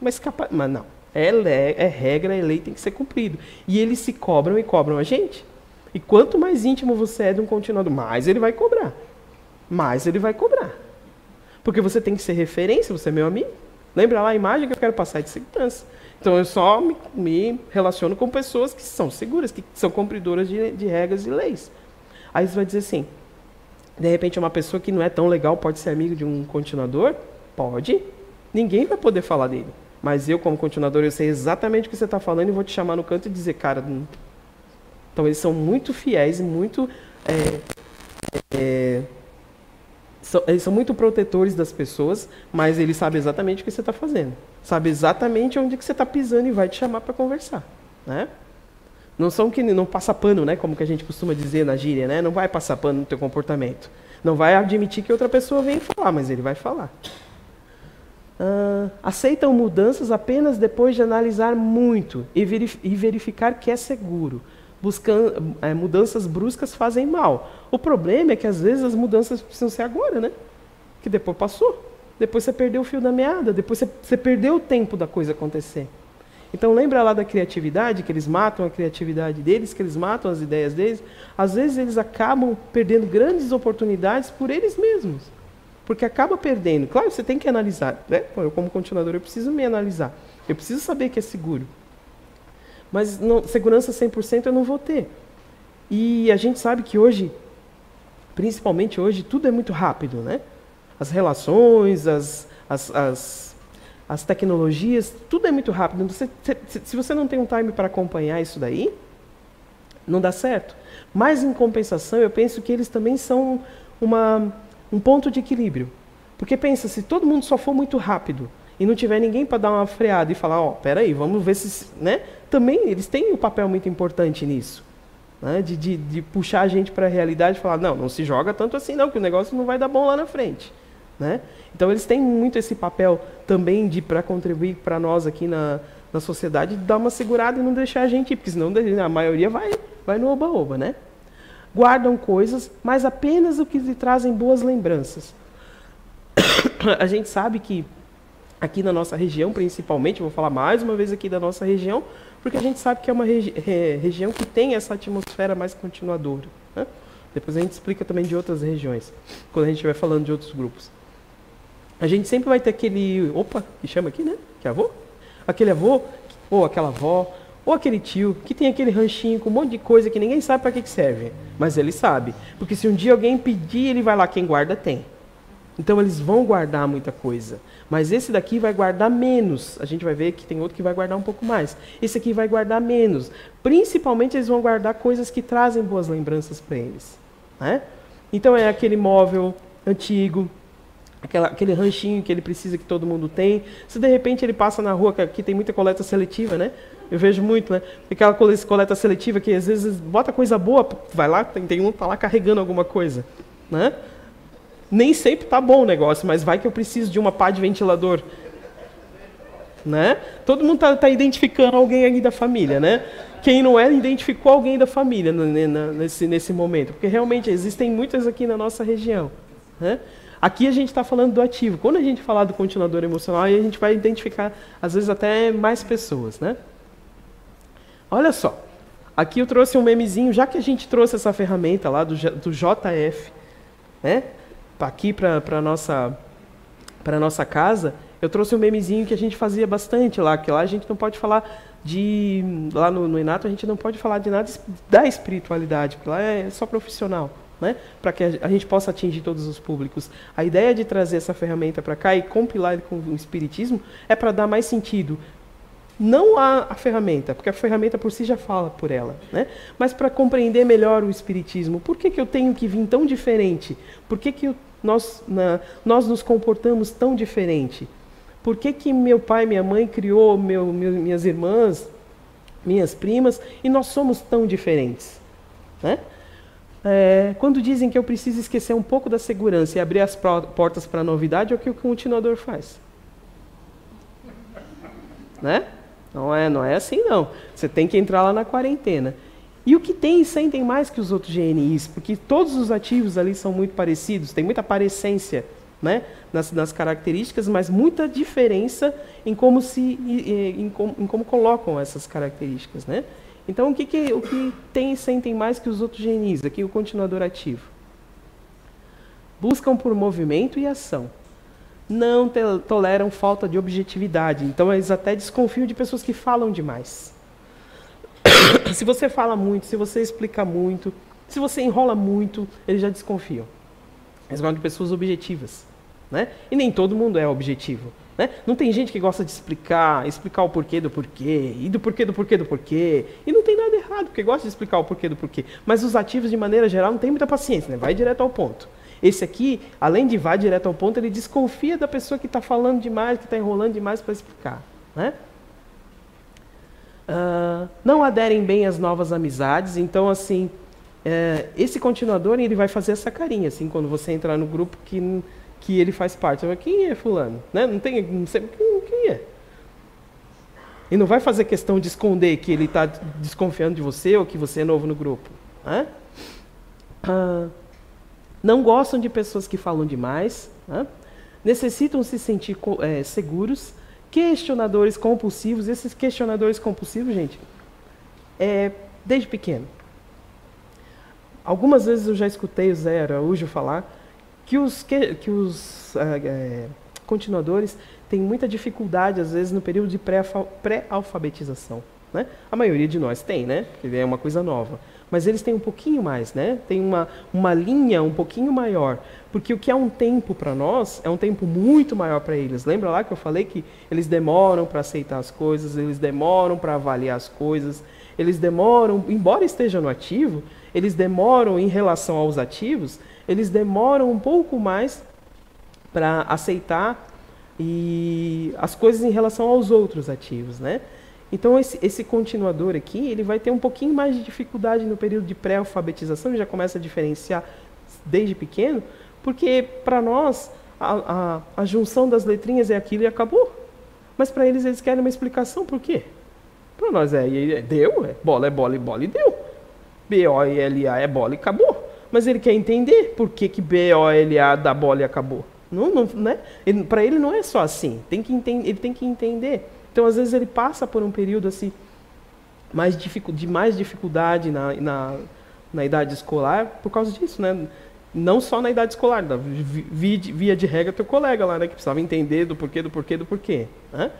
escapada. Mas não. É regra, é lei, tem que ser cumprido. E eles se cobram e cobram a gente. E quanto mais íntimo você é de um continuador, mais ele vai cobrar. Mais ele vai cobrar. Porque você tem que ser referência, você é meu amigo. Lembra lá a imagem que eu quero passar de segurança. Então eu só me relaciono com pessoas que são seguras, que são cumpridoras de regras e leis. Aí você vai dizer assim, de repente uma pessoa que não é tão legal pode ser amigo de um continuador? Pode. Ninguém vai poder falar dele. Mas eu, como continuador, eu sei exatamente o que você está falando e vou te chamar no canto e dizer, cara... Então eles são muito fiéis e muito... eles são muito protetores das pessoas, mas eles sabem exatamente o que você está fazendo. Sabe exatamente onde que você está pisando e vai te chamar para conversar. Né? Não são que não passa pano, né? Como que a gente costuma dizer na gíria, né? Não vai passar pano no teu comportamento. Não vai admitir que outra pessoa venha falar, mas ele vai falar. Aceitam mudanças apenas depois de analisar muito e verificar que é seguro. Mudanças bruscas fazem mal. O problema é que às vezes as mudanças precisam ser agora, né? Que depois passou. Depois você perdeu o fio da meada. Depois você perdeu o tempo da coisa acontecer. Então lembra lá da criatividade, que eles matam a criatividade deles, que eles matam as ideias deles. Às vezes eles acabam perdendo grandes oportunidades por eles mesmos. Porque acaba perdendo. Claro, você tem que analisar. Né? Eu, como continuador, eu preciso me analisar. Eu preciso saber que é seguro. Mas segurança 100% eu não vou ter. E a gente sabe que hoje, principalmente hoje, tudo é muito rápido. Né? As relações, as tecnologias, tudo é muito rápido. Se você não tem um time para acompanhar isso daí, Não dá certo. Mas, em compensação, eu penso que eles também são um ponto de equilíbrio. Porque pensa, se todo mundo só for muito rápido e não tiver ninguém para dar uma freada e falar, ó, peraí, vamos ver se... Né? Também eles têm um papel muito importante nisso. Né? De puxar a gente para a realidade e falar, não se joga tanto assim não, que o negócio não vai dar bom lá na frente. Né? Então eles têm muito esse papel também para contribuir para nós aqui na sociedade, de dar uma segurada e não deixar a gente ir, porque senão a maioria vai no oba-oba, né? Guardam coisas, mas apenas o que lhe trazem boas lembranças. A gente sabe que aqui na nossa região, principalmente, vou falar mais uma vez aqui da nossa região, porque a gente sabe que é uma região que tem essa atmosfera mais continuadora. Né? Depois a gente explica também de outras regiões, quando a gente estiver falando de outros grupos. A gente sempre vai ter aquele... Opa, que chama aqui, né? Que é avô? Aquele avô, ou aquela avó, ou aquele tio, que tem aquele ranchinho com um monte de coisa que ninguém sabe para que serve. Mas ele sabe. Porque se um dia alguém pedir, ele vai lá. Quem guarda, tem. Então eles vão guardar muita coisa. Mas esse daqui vai guardar menos. A gente vai ver que tem outro que vai guardar um pouco mais. Esse aqui vai guardar menos. Principalmente eles vão guardar coisas que trazem boas lembranças para eles. Né? Então é aquele móvel antigo, aquele ranchinho que ele precisa, que todo mundo tem. Se de repente ele passa na rua, que aqui tem muita coleta seletiva, né? Eu vejo muito, né? Aquela coleta seletiva que às vezes bota coisa boa, vai lá, tem um que tá lá carregando alguma coisa, né? Nem sempre tá bom o negócio, mas vai que eu preciso de uma pá de ventilador, né? Todo mundo tá identificando alguém aí da família, né? Quem não é, identificou alguém da família nesse momento, porque realmente existem muitas aqui na nossa região, né? Aqui a gente está falando do ativo. Quando a gente falar do continuador emocional, aí a gente vai identificar, às vezes, até mais pessoas, né? Olha só. Aqui eu trouxe um memezinho, já que a gente trouxe essa ferramenta lá do JF, né? Aqui para a nossa casa, eu trouxe um memezinho que a gente fazia bastante lá, que lá a gente não pode falar de... Lá no Inato a gente não pode falar de nada da espiritualidade, porque lá é só profissional. Né? Para que a gente possa atingir todos os públicos. A ideia de trazer essa ferramenta para cá e compilar ele com o Espiritismo é para dar mais sentido. Não a ferramenta, porque a ferramenta por si já fala por ela, né? Mas para compreender melhor o Espiritismo. Por que eu tenho que vir tão diferente? Por que nós nos comportamos tão diferente? Por que meu pai e minha mãe criou minhas irmãs, minhas primas, e nós somos tão diferentes? Né? Quando dizem que eu preciso esquecer um pouco da segurança e abrir as portas para a novidade, é o que o continuador faz. Né? Não é assim, não. Você tem que entrar lá na quarentena. E o que tem e sentem mais que os outros GNIs, porque todos os ativos ali são muito parecidos, tem muita parecência, né, nas características, mas muita diferença em como colocam essas características, né? Então, o que tem e sentem mais que os outros GNIs? Aqui o continuador ativo. Buscam por movimento e ação. Não toleram falta de objetividade. Então, eles até desconfiam de pessoas que falam demais. Se você fala muito, se você explica muito, se você enrola muito, eles já desconfiam. Eles gostam de pessoas objetivas. Né? E nem todo mundo é objetivo. Né? Não tem gente que gosta de explicar o porquê do porquê, e do porquê do porquê do porquê. E não tem nada errado, porque gosta de explicar o porquê do porquê. Mas os ativos, de maneira geral, não tem muita paciência, né? Vai direto ao ponto. Esse aqui, além de vai direto ao ponto, ele desconfia da pessoa que está falando demais, que está enrolando demais para explicar. Né? Não aderem bem às novas amizades, então, assim, esse continuador, ele vai fazer essa carinha, assim, quando você entrar no grupo que ele faz parte. Você vai, quem é fulano? Né? Não sei quem é. E não vai fazer questão de esconder que ele está desconfiando de você ou que você é novo no grupo. Né? Não gostam de pessoas que falam demais. Né? Necessitam se sentir seguros. Questionadores compulsivos. Esses questionadores compulsivos, gente, desde pequeno. Algumas vezes eu já escutei o Zé Araújo falar que os continuadores têm muita dificuldade, às vezes, no período de pré-alfabetização. Né? A maioria de nós tem, né? Porque é uma coisa nova. Mas eles têm um pouquinho mais, né? Tem uma linha um pouquinho maior. Porque o que é um tempo para nós, é um tempo muito maior para eles. Lembra lá que eu falei que eles demoram para aceitar as coisas, eles demoram para avaliar as coisas, Eles demoram, embora estejam no ativo, eles demoram em relação aos ativos, eles demoram um pouco mais para aceitar e as coisas em relação aos outros ativos, né? Então esse continuador aqui, ele vai ter um pouquinho mais de dificuldade no período de pré-alfabetização, ele já começa a diferenciar desde pequeno, porque para nós a junção das letrinhas é aquilo e acabou. Mas para eles querem uma explicação, por quê? Para nós deu, bola e bola e deu. B-O-L-A é bola e acabou. Mas ele quer entender por que B-O-L-A dá bola e acabou. Não, né? Para ele não é só assim, ele tem que entender. Então, às vezes, ele passa por um período assim, de mais dificuldade na idade escolar por causa disso, né? Não só na idade escolar, via de regra teu colega lá, né? Que precisava entender do porquê. Né?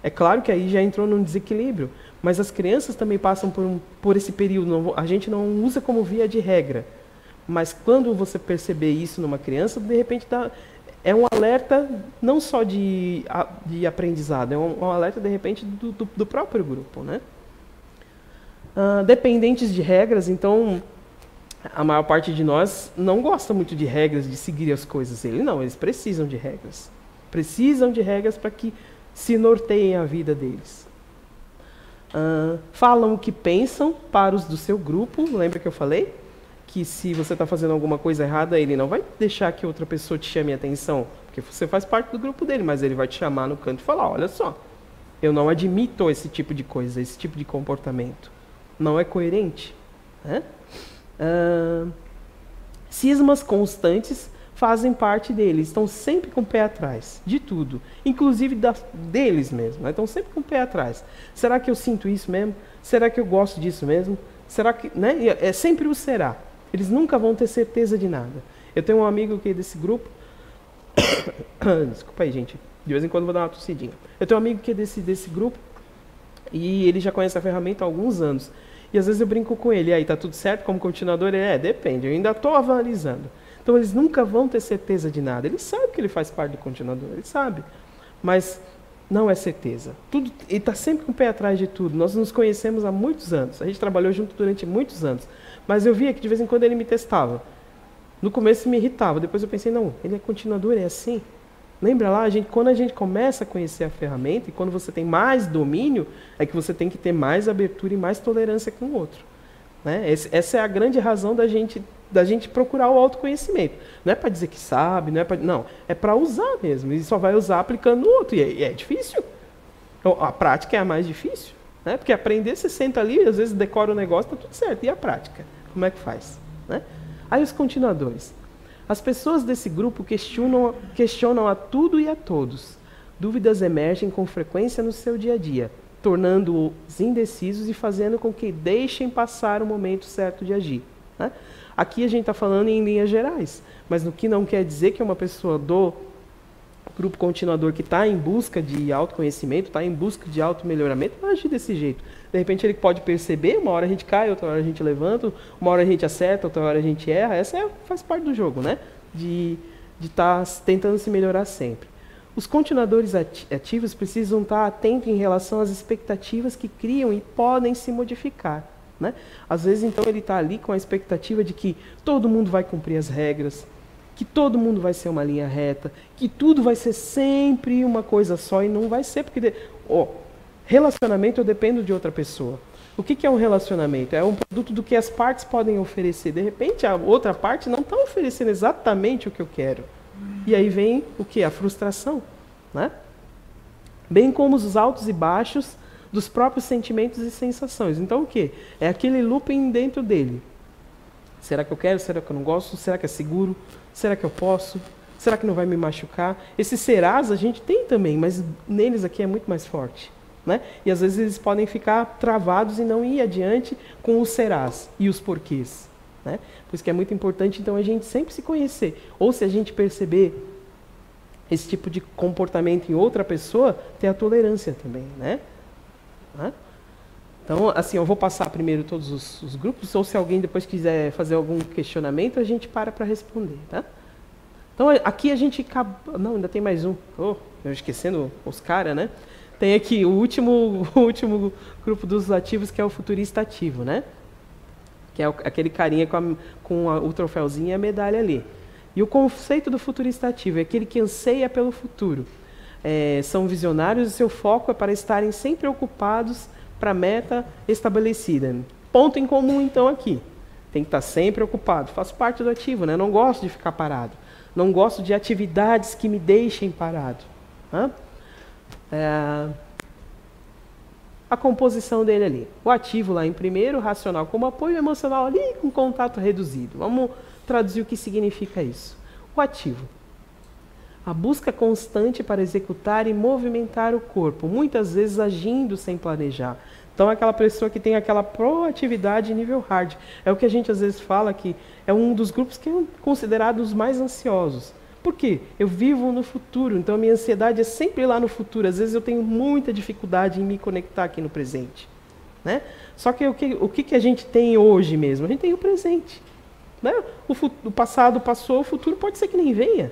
É claro que aí já entrou num desequilíbrio, mas as crianças também passam por esse período. A gente não usa como via de regra, mas quando você perceber isso numa criança, de repente é um alerta não só de aprendizado, é um alerta, de repente, do próprio grupo, né? Dependentes de regras, então, a maior parte de nós não gosta muito de regras, de seguir as coisas. Eles precisam de regras. Precisam de regras para que se norteiem a vida deles. Falam o que pensam para os do seu grupo, lembra que eu falei? Que se você está fazendo alguma coisa errada, ele não vai deixar que outra pessoa te chame a atenção, porque você faz parte do grupo dele, mas ele vai te chamar no canto e falar, olha só, eu não admito esse tipo de coisa, esse tipo de comportamento. Não é coerente. Né? Cismas constantes fazem parte deles, estão sempre com o pé atrás, de tudo, inclusive deles mesmos, né? Estão sempre com o pé atrás. Será que eu sinto isso mesmo? Será que eu gosto disso mesmo? Será que, né? É sempre o será. Eles nunca vão ter certeza de nada. Eu tenho um amigo que é desse grupo. Desculpa aí, gente. De vez em quando eu vou dar uma tossidinha. Eu tenho um amigo que é desse grupo e ele já conhece a ferramenta há alguns anos. E às vezes eu brinco com ele. E aí, tá tudo certo como continuador? Ele depende. Eu ainda estou avalizando. Então eles nunca vão ter certeza de nada. Ele sabe que ele faz parte do continuador. Ele sabe. Mas não é certeza. Ele está sempre com o pé atrás de tudo. Nós nos conhecemos há muitos anos. A gente trabalhou junto durante muitos anos. Mas eu via que de vez em quando ele me testava. No começo me irritava, depois eu pensei, não, ele é continuador, é assim. Lembra lá, quando a gente começa a conhecer a ferramenta, e quando você tem mais domínio, é que você tem que ter mais abertura e mais tolerância com o outro. Né? Essa é a grande razão da gente procurar o autoconhecimento. Não é para dizer que sabe, não, é para usar mesmo, e só vai usar aplicando no outro, e é difícil. Então, a prática é a mais difícil. Né? Porque aprender, você senta ali, às vezes decora o negócio, está tudo certo. E a prática? Como é que faz? Né? Aí os continuadores. As pessoas desse grupo questionam a tudo e a todos. Dúvidas emergem com frequência no seu dia a dia, tornando-os indecisos e fazendo com que deixem passar o momento certo de agir. Né? Aqui a gente está falando em linhas gerais, mas no que não quer dizer que uma pessoa do grupo continuador que está em busca de autoconhecimento, está em busca de automelhoramento, vai agir desse jeito. De repente ele pode perceber, uma hora a gente cai, outra hora a gente levanta, uma hora a gente acerta, outra hora a gente erra. Essa faz parte do jogo, né? De estar tentando se melhorar sempre. Os continuadores ativos precisam estar atentos em relação às expectativas que criam e podem se modificar. Né? Às vezes, então, ele está ali com a expectativa de que todo mundo vai cumprir as regras, que todo mundo vai ser uma linha reta, que tudo vai ser sempre uma coisa só, e não vai ser, porque relacionamento eu dependo de outra pessoa. O que é um relacionamento? É um produto do que as partes podem oferecer. De repente, a outra parte não está oferecendo exatamente o que eu quero. E aí vem o que? A frustração. Né? Bem como os altos e baixos dos próprios sentimentos e sensações. Então, o que? É aquele looping dentro dele. Será que eu quero? Será que eu não gosto? Será que é seguro? Será que eu posso? Será que não vai me machucar? Esses serás a gente tem também, mas neles aqui é muito mais forte. Né? E às vezes eles podem ficar travados e não ir adiante com os serás e os porquês. Né? Por isso que é muito importante, então, a gente sempre se conhecer. Ou se a gente perceber esse tipo de comportamento em outra pessoa, ter a tolerância também. Né? Então, assim, eu vou passar primeiro todos os grupos, ou se alguém depois quiser fazer algum questionamento, a gente para responder, tá? Então, aqui a gente... Não, ainda tem mais um. Eu esquecendo os caras, né? Tem aqui o último grupo dos ativos, que é o futurista ativo, né? Que é aquele carinha com o troféuzinho e a medalha ali. E o conceito do futurista ativo é aquele que anseia pelo futuro. São visionários e seu foco é para estarem sempre ocupados para a meta estabelecida. Ponto em comum, então, aqui. Tem que estar sempre ocupado. Faço parte do ativo, né? Não gosto de ficar parado. Não gosto de atividades que me deixem parado. A composição dele ali. O ativo lá em primeiro, racional como apoio, emocional ali com contato reduzido. Vamos traduzir o que significa isso. O ativo. A busca constante para executar e movimentar o corpo, muitas vezes agindo sem planejar. Então, é aquela pessoa que tem aquela proatividade nível hard. É o que a gente às vezes fala que é um dos grupos que é considerado os mais ansiosos. Por quê? Eu vivo no futuro, então a minha ansiedade é sempre lá no futuro. Às vezes eu tenho muita dificuldade em me conectar aqui no presente. Né? Só que o que a gente tem hoje mesmo? A gente tem o presente. Né? O passado passou, o futuro pode ser que nem venha.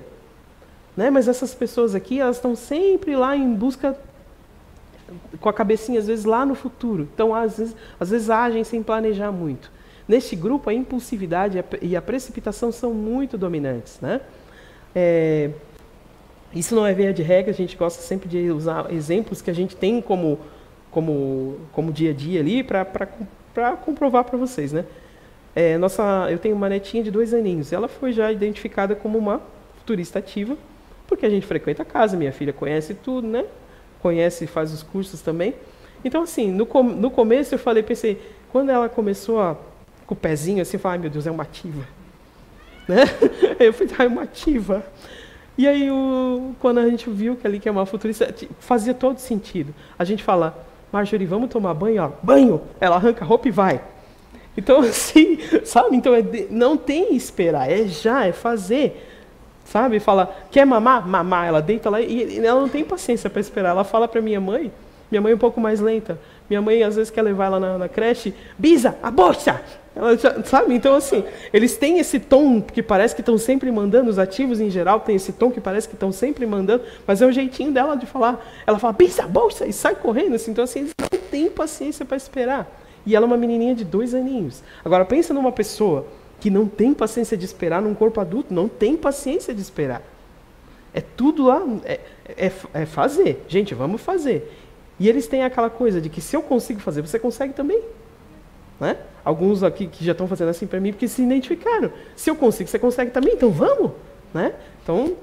Né? Mas essas pessoas aqui, elas estão sempre lá em busca, com a cabecinha às vezes lá no futuro. Então, às vezes agem sem planejar muito. Neste grupo, a impulsividade e a precipitação são muito dominantes. Né? Isso não é via de regra, a gente gosta sempre de usar exemplos que a gente tem como dia a dia ali para comprovar para vocês. Né? Eu tenho uma netinha de 2 aninhos, ela foi já identificada como uma futurista ativa, porque a gente frequenta a casa, minha filha conhece tudo, né? Conhece e faz os cursos também. Então, assim, no começo eu pensei, quando ela começou com o pezinho assim, eu falei, ai meu Deus, é uma ativa. Né? Eu falei, é uma ativa. E aí, quando a gente viu que ali que é uma futurista, fazia todo sentido. A gente fala, Marjorie, vamos tomar banho? Ó, banho! Ela arranca a roupa e vai. Então, assim, sabe? Então, não tem esperar, é fazer. Sabe? Fala, quer mamar? Mamar. Ela deita lá e ela não tem paciência para esperar. Ela fala para minha mãe é um pouco mais lenta. Minha mãe, às vezes, quer levar ela na creche. Bisa, a bolsa! Ela sabe? Então, assim, eles têm esse tom que parece que estão sempre mandando, os ativos em geral têm esse tom que parece que estão sempre mandando, mas é o jeitinho dela de falar. Ela fala, bisa, a bolsa! E sai correndo. Assim. Então, assim, eles não têm paciência para esperar. E ela é uma menininha de 2 aninhos. Agora, pensa numa pessoa que não tem paciência de esperar num corpo adulto, não tem paciência de esperar. É tudo lá, é fazer. Gente, vamos fazer. E eles têm aquela coisa de que se eu consigo fazer, você consegue também. Né? Alguns aqui que já estão fazendo assim para mim, porque se identificaram. Se eu consigo, você consegue também, então vamos. Né? Então,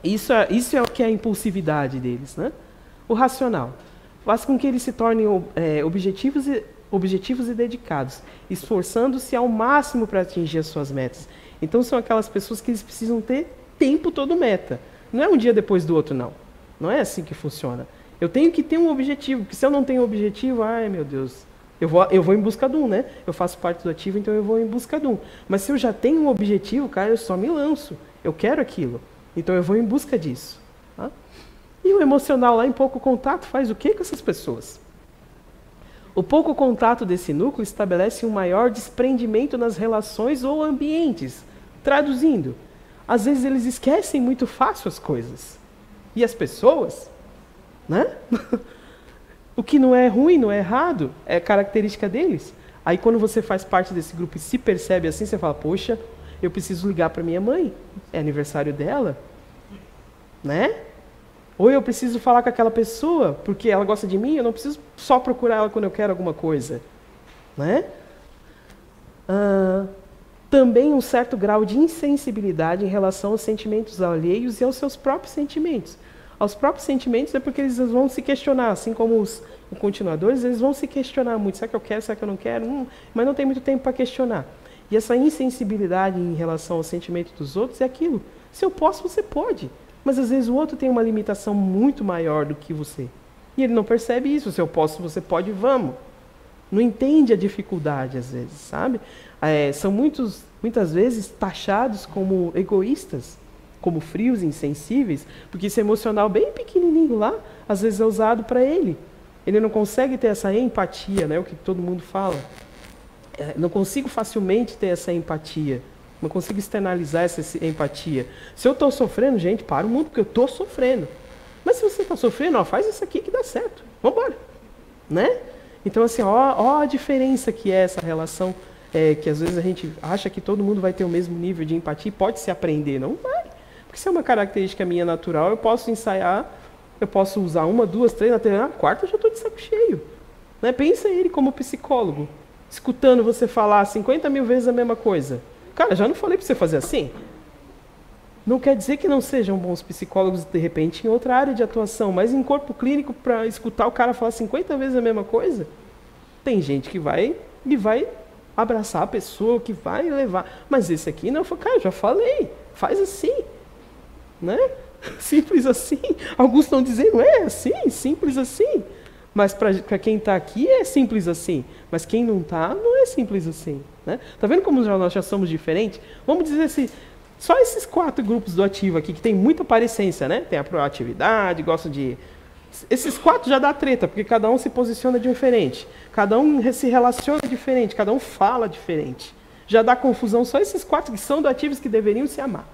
isso é o que é a impulsividade deles. Né? O racional faz com que eles se tornem objetivos e dedicados, esforçando-se ao máximo para atingir as suas metas. Então são aquelas pessoas que eles precisam ter tempo todo meta. Não é um dia depois do outro, não. Não é assim que funciona. Eu tenho que ter um objetivo, porque se eu não tenho objetivo, ai meu Deus, eu vou em busca de um, né? Eu faço parte do ativo, então eu vou em busca de um. Mas se eu já tenho um objetivo, cara, eu só me lanço. Eu quero aquilo. Então eu vou em busca disso. Tá? E o emocional lá em pouco contato faz o que com essas pessoas? O pouco contato desse núcleo estabelece um maior desprendimento nas relações ou ambientes. Traduzindo, às vezes eles esquecem muito fácil as coisas. E as pessoas, né? O que não é ruim, não é errado, é característica deles. Aí quando você faz parte desse grupo e se percebe assim, você fala, poxa, eu preciso ligar para minha mãe, é aniversário dela, né? Ou eu preciso falar com aquela pessoa, porque ela gosta de mim, eu não preciso só procurar ela quando eu quero alguma coisa. Né? Também um certo grau de insensibilidade em relação aos sentimentos alheios e aos seus próprios sentimentos. Aos próprios sentimentos é porque eles vão se questionar, assim como os continuadores, eles vão se questionar muito. Será que eu quero, será que eu não quero? Mas não tem muito tempo para questionar. E essa insensibilidade em relação ao sentimento dos outros é aquilo. Se eu posso, você pode. Mas às vezes o outro tem uma limitação muito maior do que você. E ele não percebe isso. Se eu posso, você pode, vamos. Não entende a dificuldade às vezes, sabe? São muitas vezes taxados como egoístas, como frios, insensíveis, porque esse emocional bem pequenininho lá, às vezes é usado para ele. Ele não consegue ter essa empatia, né? O que todo mundo fala. Não consigo facilmente ter essa empatia. Não consigo externalizar essa empatia. Se eu estou sofrendo, gente, para o mundo, porque eu estou sofrendo. Mas se você está sofrendo, ó, faz isso aqui que dá certo. Vamos embora. Né? Então, assim, ó a diferença que é essa relação, que às vezes a gente acha que todo mundo vai ter o mesmo nível de empatia e pode se aprender. Não vai. Porque se é uma característica minha natural, eu posso ensaiar, eu posso usar 1, 2, 3, na quarta eu já estou de saco cheio. Né? Pensa ele como psicólogo, escutando você falar 50 mil vezes a mesma coisa. Cara, já não falei para você fazer assim? Não quer dizer que não sejam bons psicólogos, de repente, em outra área de atuação, mas em corpo clínico, para escutar o cara falar 50 vezes a mesma coisa, tem gente que vai abraçar a pessoa, que vai levar. Mas esse aqui não, cara, já falei, faz assim. Né? Simples assim. Alguns estão dizendo, é assim, simples assim. Mas para quem está aqui é simples assim. Mas quem não está, não é simples assim. Né? Tá vendo como nós já somos diferentes? Vamos dizer assim, só esses 4 grupos do ativo aqui, que tem muita parecência, né? Tem a proatividade, gostam de... Esses 4 já dá treta, porque cada um se posiciona diferente. Cada um se relaciona diferente, cada um fala diferente. Já dá confusão só esses 4 que são do ativos que deveriam se amar.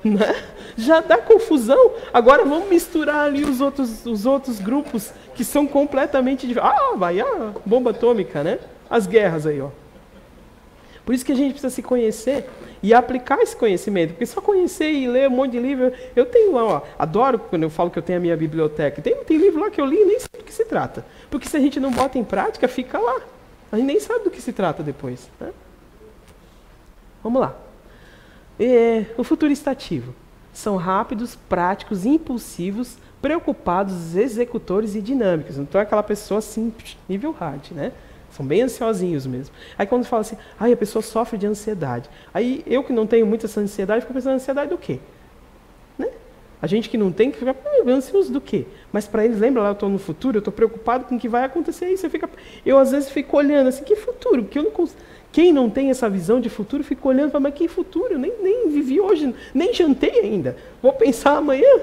Né? Já dá confusão. Agora vamos misturar ali os outros grupos que são completamente diferentes. Vai a bomba atômica, né? As guerras aí, ó. Por isso que a gente precisa se conhecer e aplicar esse conhecimento. Porque só conhecer e ler um monte de livro... Eu tenho lá, ó, adoro quando eu falo que eu tenho a minha biblioteca. Tem livro lá que eu li e nem sei do que se trata. Porque se a gente não bota em prática, fica lá. A gente nem sabe do que se trata depois. Né? Vamos lá. O futurista ativo. São rápidos, práticos, impulsivos, preocupados, executores e dinâmicos. Então é aquela pessoa assim, nível hard, né? São bem ansiosinhos mesmo. Aí quando fala assim, a pessoa sofre de ansiedade. Aí eu que não tenho muita essa ansiedade, fico pensando, ansiedade do quê? Né? A gente que não tem, que fica ansioso do quê? Mas para eles, lembra lá, eu estou no futuro, eu estou preocupado com o que vai acontecer. Aí você fica... Eu às vezes fico olhando assim, que futuro? Porque eu não consigo... Quem não tem essa visão de futuro, fica olhando e fala, mas que futuro? Eu nem vivi hoje, nem jantei ainda. Vou pensar amanhã.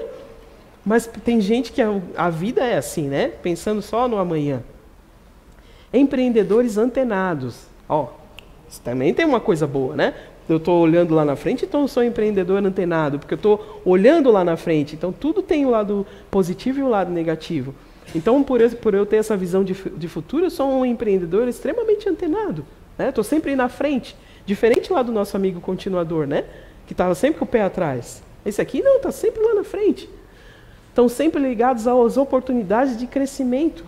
Mas tem gente que a vida é assim, né? Pensando só no amanhã. Empreendedores antenados. Isso também tem uma coisa boa, né? Eu estou olhando lá na frente, então eu sou empreendedor antenado, porque eu estou olhando lá na frente. Então tudo tem o lado positivo e o lado negativo. Então, por eu ter essa visão de futuro, eu sou um empreendedor extremamente antenado. Estou sempre aí na frente. Diferente lá do nosso amigo continuador, né? Que estava sempre com o pé atrás. Esse aqui não, está sempre lá na frente. Estão sempre ligados às oportunidades de crescimento.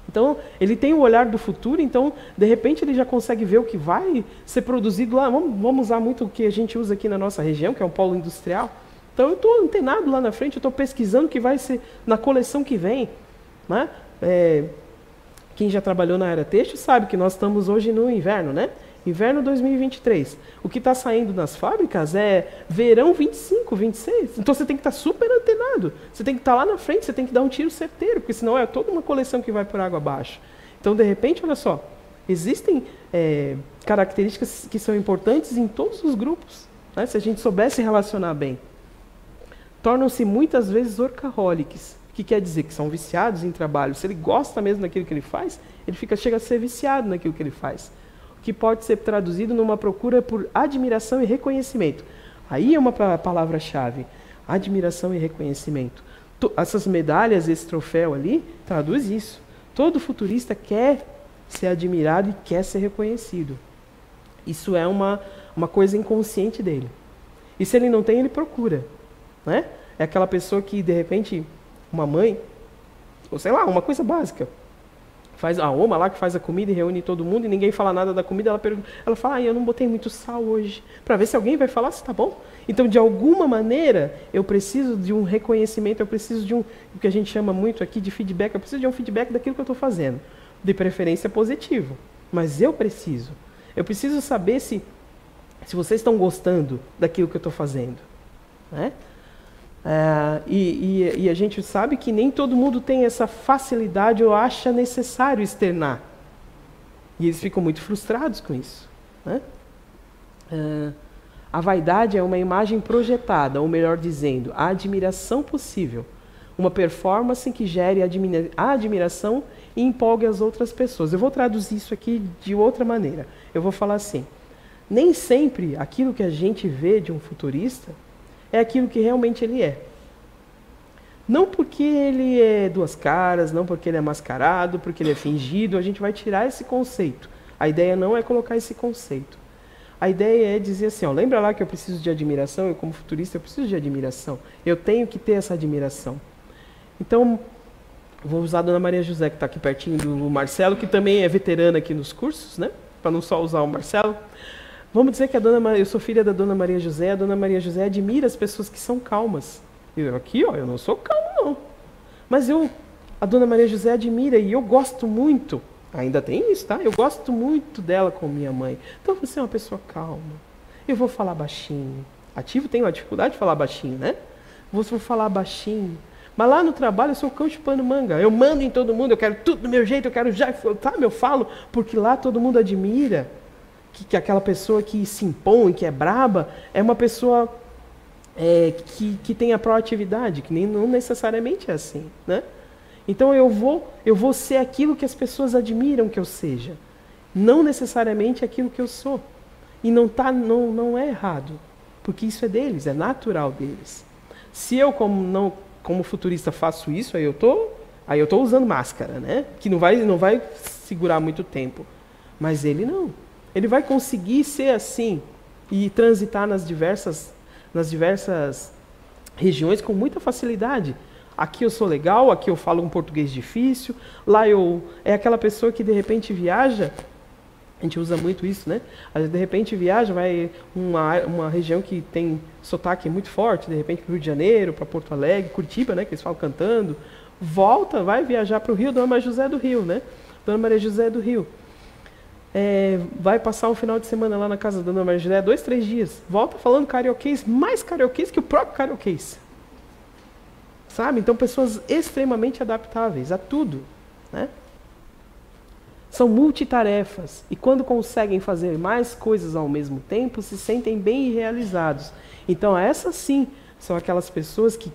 Então, ele tem o olhar do futuro, então, de repente, ele já consegue ver o que vai ser produzido lá. Vamos usar muito o que a gente usa aqui na nossa região, que é um polo industrial. Então, eu estou antenado lá na frente, eu estou pesquisando o que vai ser na coleção que vem. Né? Quem já trabalhou na área têxtil sabe que nós estamos hoje no inverno, né? Inverno 2023. O que está saindo nas fábricas é verão 25, 26. Então você tem que estar super antenado. Você tem que estar lá na frente, você tem que dar um tiro certeiro, porque senão é toda uma coleção que vai por água abaixo. Então, de repente, olha só, existem características que são importantes em todos os grupos, né? Se a gente soubesse relacionar bem. Tornam-se muitas vezes workaholics. O que quer dizer? Que são viciados em trabalho. Se ele gosta mesmo daquilo que ele faz, ele chega a ser viciado naquilo que ele faz. O que pode ser traduzido numa procura por admiração e reconhecimento. Aí é uma palavra-chave. Admiração e reconhecimento. Essas medalhas, esse troféu ali, traduz isso. Todo futurista quer ser admirado e quer ser reconhecido. Isso é uma coisa inconsciente dele. E se ele não tem, ele procura. Né? É aquela pessoa que, de repente, uma mãe, ou sei lá, uma coisa básica, faz a oma lá que faz a comida e reúne todo mundo e ninguém fala nada da comida, ela fala, eu não botei muito sal hoje, para ver se alguém vai falar se tá bom. Então, de alguma maneira, eu preciso de um reconhecimento, eu preciso de o que a gente chama muito aqui de feedback, eu preciso de um feedback daquilo que eu estou fazendo, de preferência positivo, mas eu preciso saber se vocês estão gostando daquilo que eu estou fazendo, né? E a gente sabe que nem todo mundo tem essa facilidade ou acha necessário externar. E eles ficam muito frustrados com isso. Né? A vaidade é uma imagem projetada, ou melhor dizendo, a admiração possível. Uma performance que gere a admiração e empolgue as outras pessoas. Eu vou traduzir isso aqui de outra maneira. Eu vou falar assim, nem sempre aquilo que a gente vê de um futurista é aquilo que realmente ele é. Não porque ele é duas caras, não porque ele é mascarado, porque ele é fingido, a gente vai tirar esse conceito. A ideia não é colocar esse conceito. A ideia é dizer assim, ó, lembra lá que eu preciso de admiração? Eu, como futurista, eu preciso de admiração. Eu tenho que ter essa admiração. Então, vou usar a Dona Maria José, que está aqui pertinho do Marcelo, que também é veterana aqui nos cursos, né? Para não só usar o Marcelo. Vamos dizer que eu sou filha da Dona Maria José. A Dona Maria José admira as pessoas que são calmas. Eu aqui, ó, eu não sou calmo, não. Mas a Dona Maria José admira e eu gosto muito. Ainda tem isso, tá? Eu gosto muito dela como minha mãe. Então você é uma pessoa calma. Eu vou falar baixinho. Ativo tem uma dificuldade de falar baixinho, né? Vou falar baixinho. Mas lá no trabalho eu sou o cão chupando manga. Eu mando em todo mundo, eu quero tudo do meu jeito, eu quero já, sabe? Eu falo, porque lá todo mundo admira que aquela pessoa que se impõe, que é braba, é uma pessoa que tem a proatividade, que não necessariamente é assim, né? Então eu vou ser aquilo que as pessoas admiram que eu seja, não necessariamente aquilo que eu sou. E não é errado, porque isso é deles, é natural deles. Se eu como futurista faço isso, aí eu tô usando máscara, né? Que não vai segurar muito tempo. Mas ele não. Ele vai conseguir ser assim e transitar nas diversas regiões com muita facilidade. Aqui eu sou legal, aqui eu falo um português difícil, lá é aquela pessoa que de repente viaja, a gente usa muito isso, né? De repente viaja, vai uma região que tem sotaque muito forte, de repente para o Rio de Janeiro, para Porto Alegre, Curitiba, né? Que eles falam cantando, volta, vai viajar para o Rio, Dona Maria José do Rio, né? Dona Maria José do Rio. Vai passar um final de semana lá na casa da Dona Maria José, 2, 3 dias, volta falando carioquês, mais carioquês que o próprio carioquês. Sabe? Então, pessoas extremamente adaptáveis a tudo, né? São multitarefas e quando conseguem fazer mais coisas ao mesmo tempo, se sentem bem realizados. Então, essas sim são aquelas pessoas que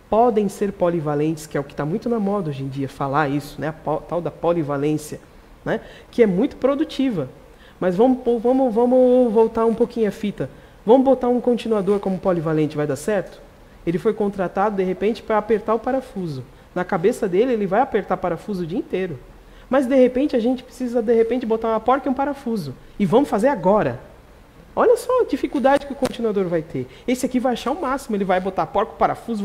podem ser polivalentes, que é o que está muito na moda hoje em dia, falar isso, né? A tal da polivalência, né? Que é muito produtiva. Mas vamos voltar um pouquinho a fita. Vamos botar um continuador como polivalente, vai dar certo? Ele foi contratado, de repente, para apertar o parafuso. Na cabeça dele, ele vai apertar parafuso o dia inteiro. Mas, de repente, a gente precisa, botar uma porca e um parafuso. E vamos fazer agora. Olha só a dificuldade que o continuador vai ter. Esse aqui vai achar o máximo. Ele vai botar a porca, o parafuso,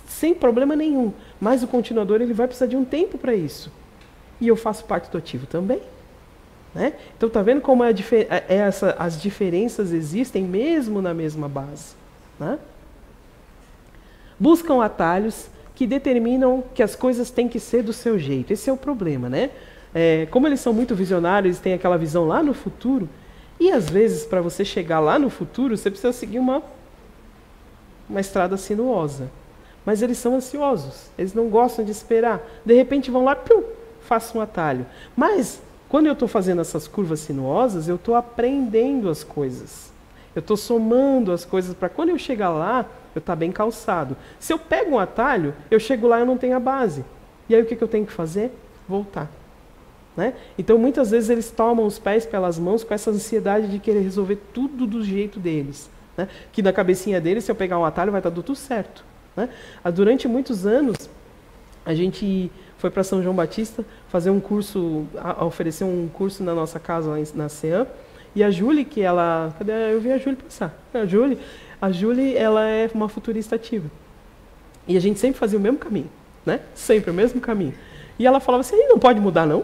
sem problema nenhum. Mas o continuador ele vai precisar de um tempo para isso. E eu faço parte do ativo também. Né? Então, está vendo como as diferenças existem mesmo na mesma base. Né? Buscam atalhos que determinam que as coisas têm que ser do seu jeito. Esse é o problema, né? Como eles são muito visionários, eles têm aquela visão lá no futuro, e às vezes, para você chegar lá no futuro, você precisa seguir uma estrada sinuosa. Mas eles são ansiosos, eles não gostam de esperar. De repente vão lá, faço um atalho. Mas, quando eu estou fazendo essas curvas sinuosas, eu estou aprendendo as coisas. Eu estou somando as coisas para quando eu chegar lá, eu estar bem calçado. Se eu pego um atalho, eu chego lá e eu não tenho a base. E aí o que eu tenho que fazer? Voltar. Né? Então muitas vezes eles tomam os pés pelas mãos com essa ansiedade de querer resolver tudo do jeito deles. Né? Que na cabecinha deles, se eu pegar um atalho, vai estar tudo certo. Né? Durante muitos anos, a gente foi para São João Batista fazer um curso, oferecer um curso na nossa casa lá na CEAM. E a Júlia, eu vi a Júlia passar. A Júlia, ela é uma futurista ativa. E a gente sempre fazia o mesmo caminho, né? Sempre o mesmo caminho. E ela falava assim, não pode mudar não?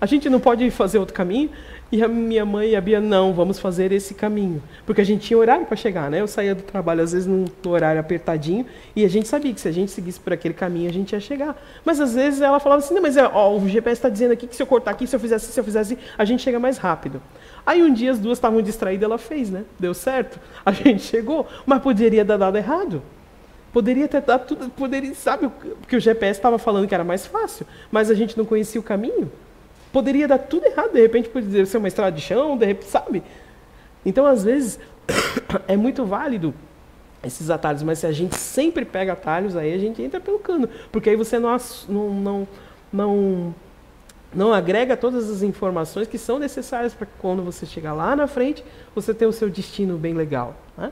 A gente não pode fazer outro caminho? E a minha mãe e a Bia, não, vamos fazer esse caminho. Porque a gente tinha horário para chegar, né? Eu saía do trabalho, às vezes, no horário apertadinho, e a gente sabia que se a gente seguisse por aquele caminho, a gente ia chegar. Mas, às vezes, ela falava assim, não, mas o GPS está dizendo aqui que se eu cortar aqui, se eu fizer assim, a gente chega mais rápido. Aí, um dia, as duas estavam distraídas, ela fez, né? Deu certo, a gente chegou, mas poderia dar dado errado. Poderia ter dado tudo, sabe? Porque o GPS estava falando que era mais fácil, mas a gente não conhecia o caminho. Poderia dar tudo errado, de repente poderia ser uma estrada de chão, de repente, sabe? Então, às vezes, é muito válido esses atalhos, mas se a gente sempre pega atalhos, aí a gente entra pelo cano, porque aí você não agrega todas as informações que são necessárias para quando você chegar lá na frente, você ter o seu destino bem legal. Né?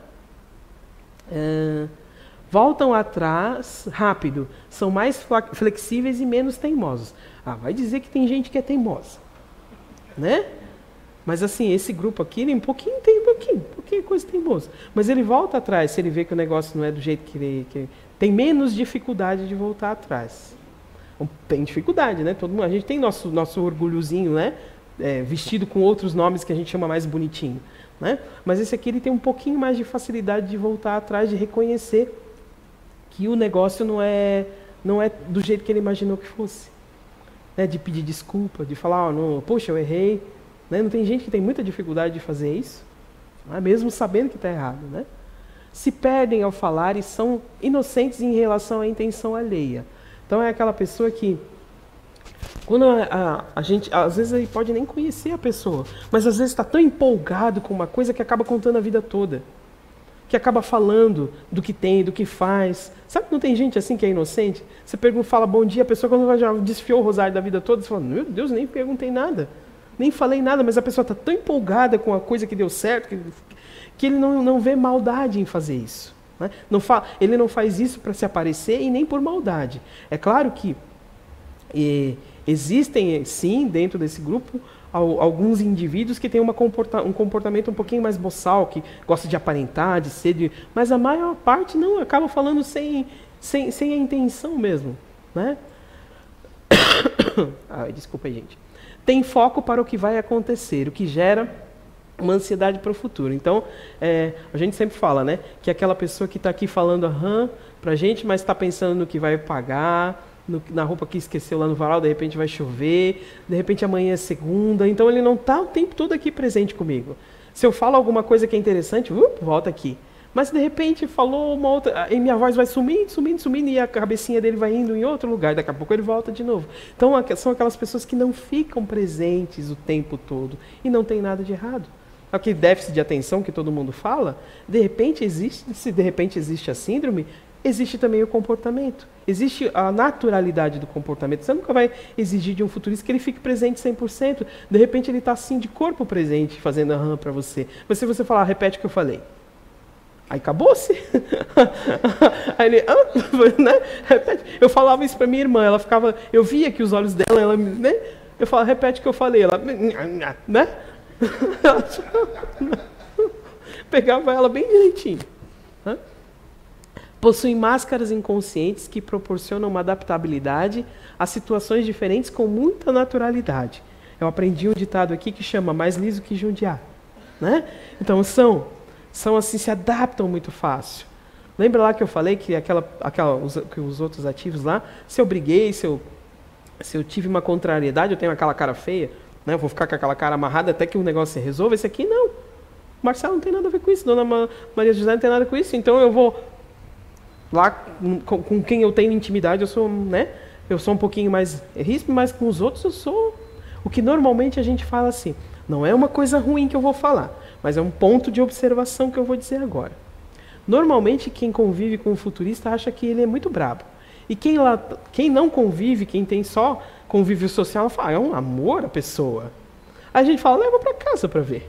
Voltam atrás rápido, são mais flexíveis e menos teimosos. Vai dizer que tem gente que é teimosa, né? Mas assim, esse grupo aqui, tem um pouquinho coisa teimosa. Mas ele volta atrás, se ele vê que o negócio não é do jeito que ele tem menos dificuldade de voltar atrás. Tem dificuldade, né? Todo mundo, a gente tem nosso orgulhozinho, né? Vestido com outros nomes que a gente chama mais bonitinho, né? Mas esse aqui ele tem um pouquinho mais de facilidade de voltar atrás, de reconhecer que o negócio não é do jeito que ele imaginou que fosse, né? De pedir desculpa, de falar, poxa, eu errei, né? Não tem gente que tem muita dificuldade de fazer isso, né? Mesmo sabendo que está errado, né? Se perdem ao falar e são inocentes em relação à intenção alheia. Então é aquela pessoa que, quando a gente, às vezes ele pode nem conhecer a pessoa, mas às vezes está tão empolgado com uma coisa que acaba contando a vida toda. Que acaba falando do que tem, do que faz. Sabe que não tem gente assim que é inocente? Você pergunta, fala bom dia, a pessoa quando já desfiou o rosário da vida toda, você fala, meu Deus, nem perguntei nada. Nem falei nada, mas a pessoa está tão empolgada com a coisa que deu certo, que ele não vê maldade em fazer isso. Né? Ele não faz isso para se aparecer e nem por maldade. É claro que existem, sim, dentro desse grupo, alguns indivíduos que têm um comportamento um pouquinho mais boçal, que gosta de aparentar, de ser... Mas a maior parte não, acaba falando sem a intenção mesmo. Né? Desculpa aí, gente. Tem foco para o que vai acontecer, o que gera uma ansiedade para o futuro. Então, a gente sempre fala, né, que aquela pessoa que está aqui falando para a gente, mas está pensando no que vai pagar, na roupa que esqueceu lá no varal, de repente vai chover, de repente amanhã é segunda, então ele não está o tempo todo aqui presente comigo. Se eu falo alguma coisa que é interessante, volta aqui. Mas de repente falou uma outra, e minha voz vai sumindo, e a cabecinha dele vai indo em outro lugar, daqui a pouco ele volta de novo. Então são aquelas pessoas que não ficam presentes o tempo todo, e não tem nada de errado. Aquele déficit de atenção que todo mundo fala, se de repente existe a síndrome, existe também o comportamento. Existe a naturalidade do comportamento. Você nunca vai exigir de um futurista que ele fique presente 100%. De repente ele está assim de corpo presente, fazendo para você. Mas se você falar, repete o que eu falei. Aí acabou-se. Aí ele, né? Repete. Eu falava isso para minha irmã, ela ficava, eu via que os olhos dela, né? Eu falava, repete o que eu falei. Ela, né? Pegava ela bem direitinho. Possuem máscaras inconscientes que proporcionam uma adaptabilidade a situações diferentes com muita naturalidade. Eu aprendi um ditado aqui que chama mais liso que judiar. Né? Então são assim, se adaptam muito fácil. Lembra lá que eu falei que que os outros ativos lá, se eu briguei, se eu tive uma contrariedade, eu tenho aquela cara feia, né? Eu vou ficar com aquela cara amarrada até que o negócio se resolva. Esse aqui não. O Marcelo não tem nada a ver com isso, Dona Maria José não tem nada com isso, então eu vou lá com quem eu tenho intimidade, eu sou um pouquinho mais ríspido, mas com os outros eu sou o que normalmente a gente fala assim. Não é uma coisa ruim que eu vou falar, mas é um ponto de observação que eu vou dizer agora. Normalmente quem convive com o futurista acha que ele é muito brabo. E quem não convive, quem tem só convívio social, fala, é um amor a pessoa. Aí a gente fala, leva para casa para ver.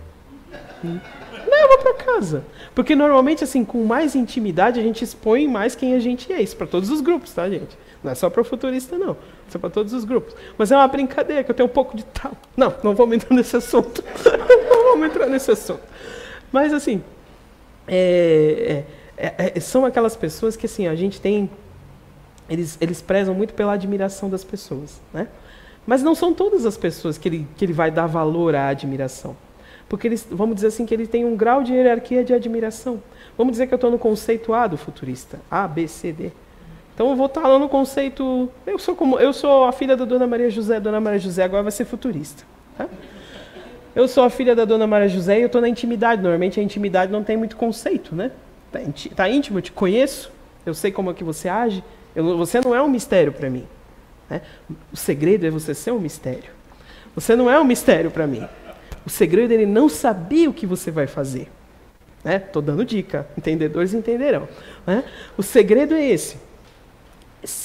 Leva para casa. Porque normalmente, assim, com mais intimidade, a gente expõe mais quem a gente é. Isso para todos os grupos, tá, gente? Não é só para o futurista, não. Isso é para todos os grupos. Mas é uma brincadeira, que eu tenho um pouco de tal. Não vamos entrar nesse assunto. Não vamos entrar nesse assunto. Mas, assim, são aquelas pessoas que, assim, a gente tem... Eles prezam muito pela admiração das pessoas, né? Mas não são todas as pessoas que ele vai dar valor à admiração. Porque vamos dizer assim, que ele tem um grau de hierarquia de admiração. Vamos dizer que eu estou no conceito A do futurista. A, B, C, D. Então eu vou estar lá no conceito... Eu sou a filha da Dona Maria José. Dona Maria José agora vai ser futurista. Tá? Eu sou a filha da Dona Maria José e eu estou na intimidade. Normalmente a intimidade não tem muito conceito, né? Tá íntimo, eu te conheço. Eu sei como é que você age. Você não é um mistério para mim. Né? O segredo é você ser um mistério. Você não é um mistério para mim. O segredo é ele não saber o que você vai fazer. Estou dando dica, entendedores entenderão. Né? O segredo é esse.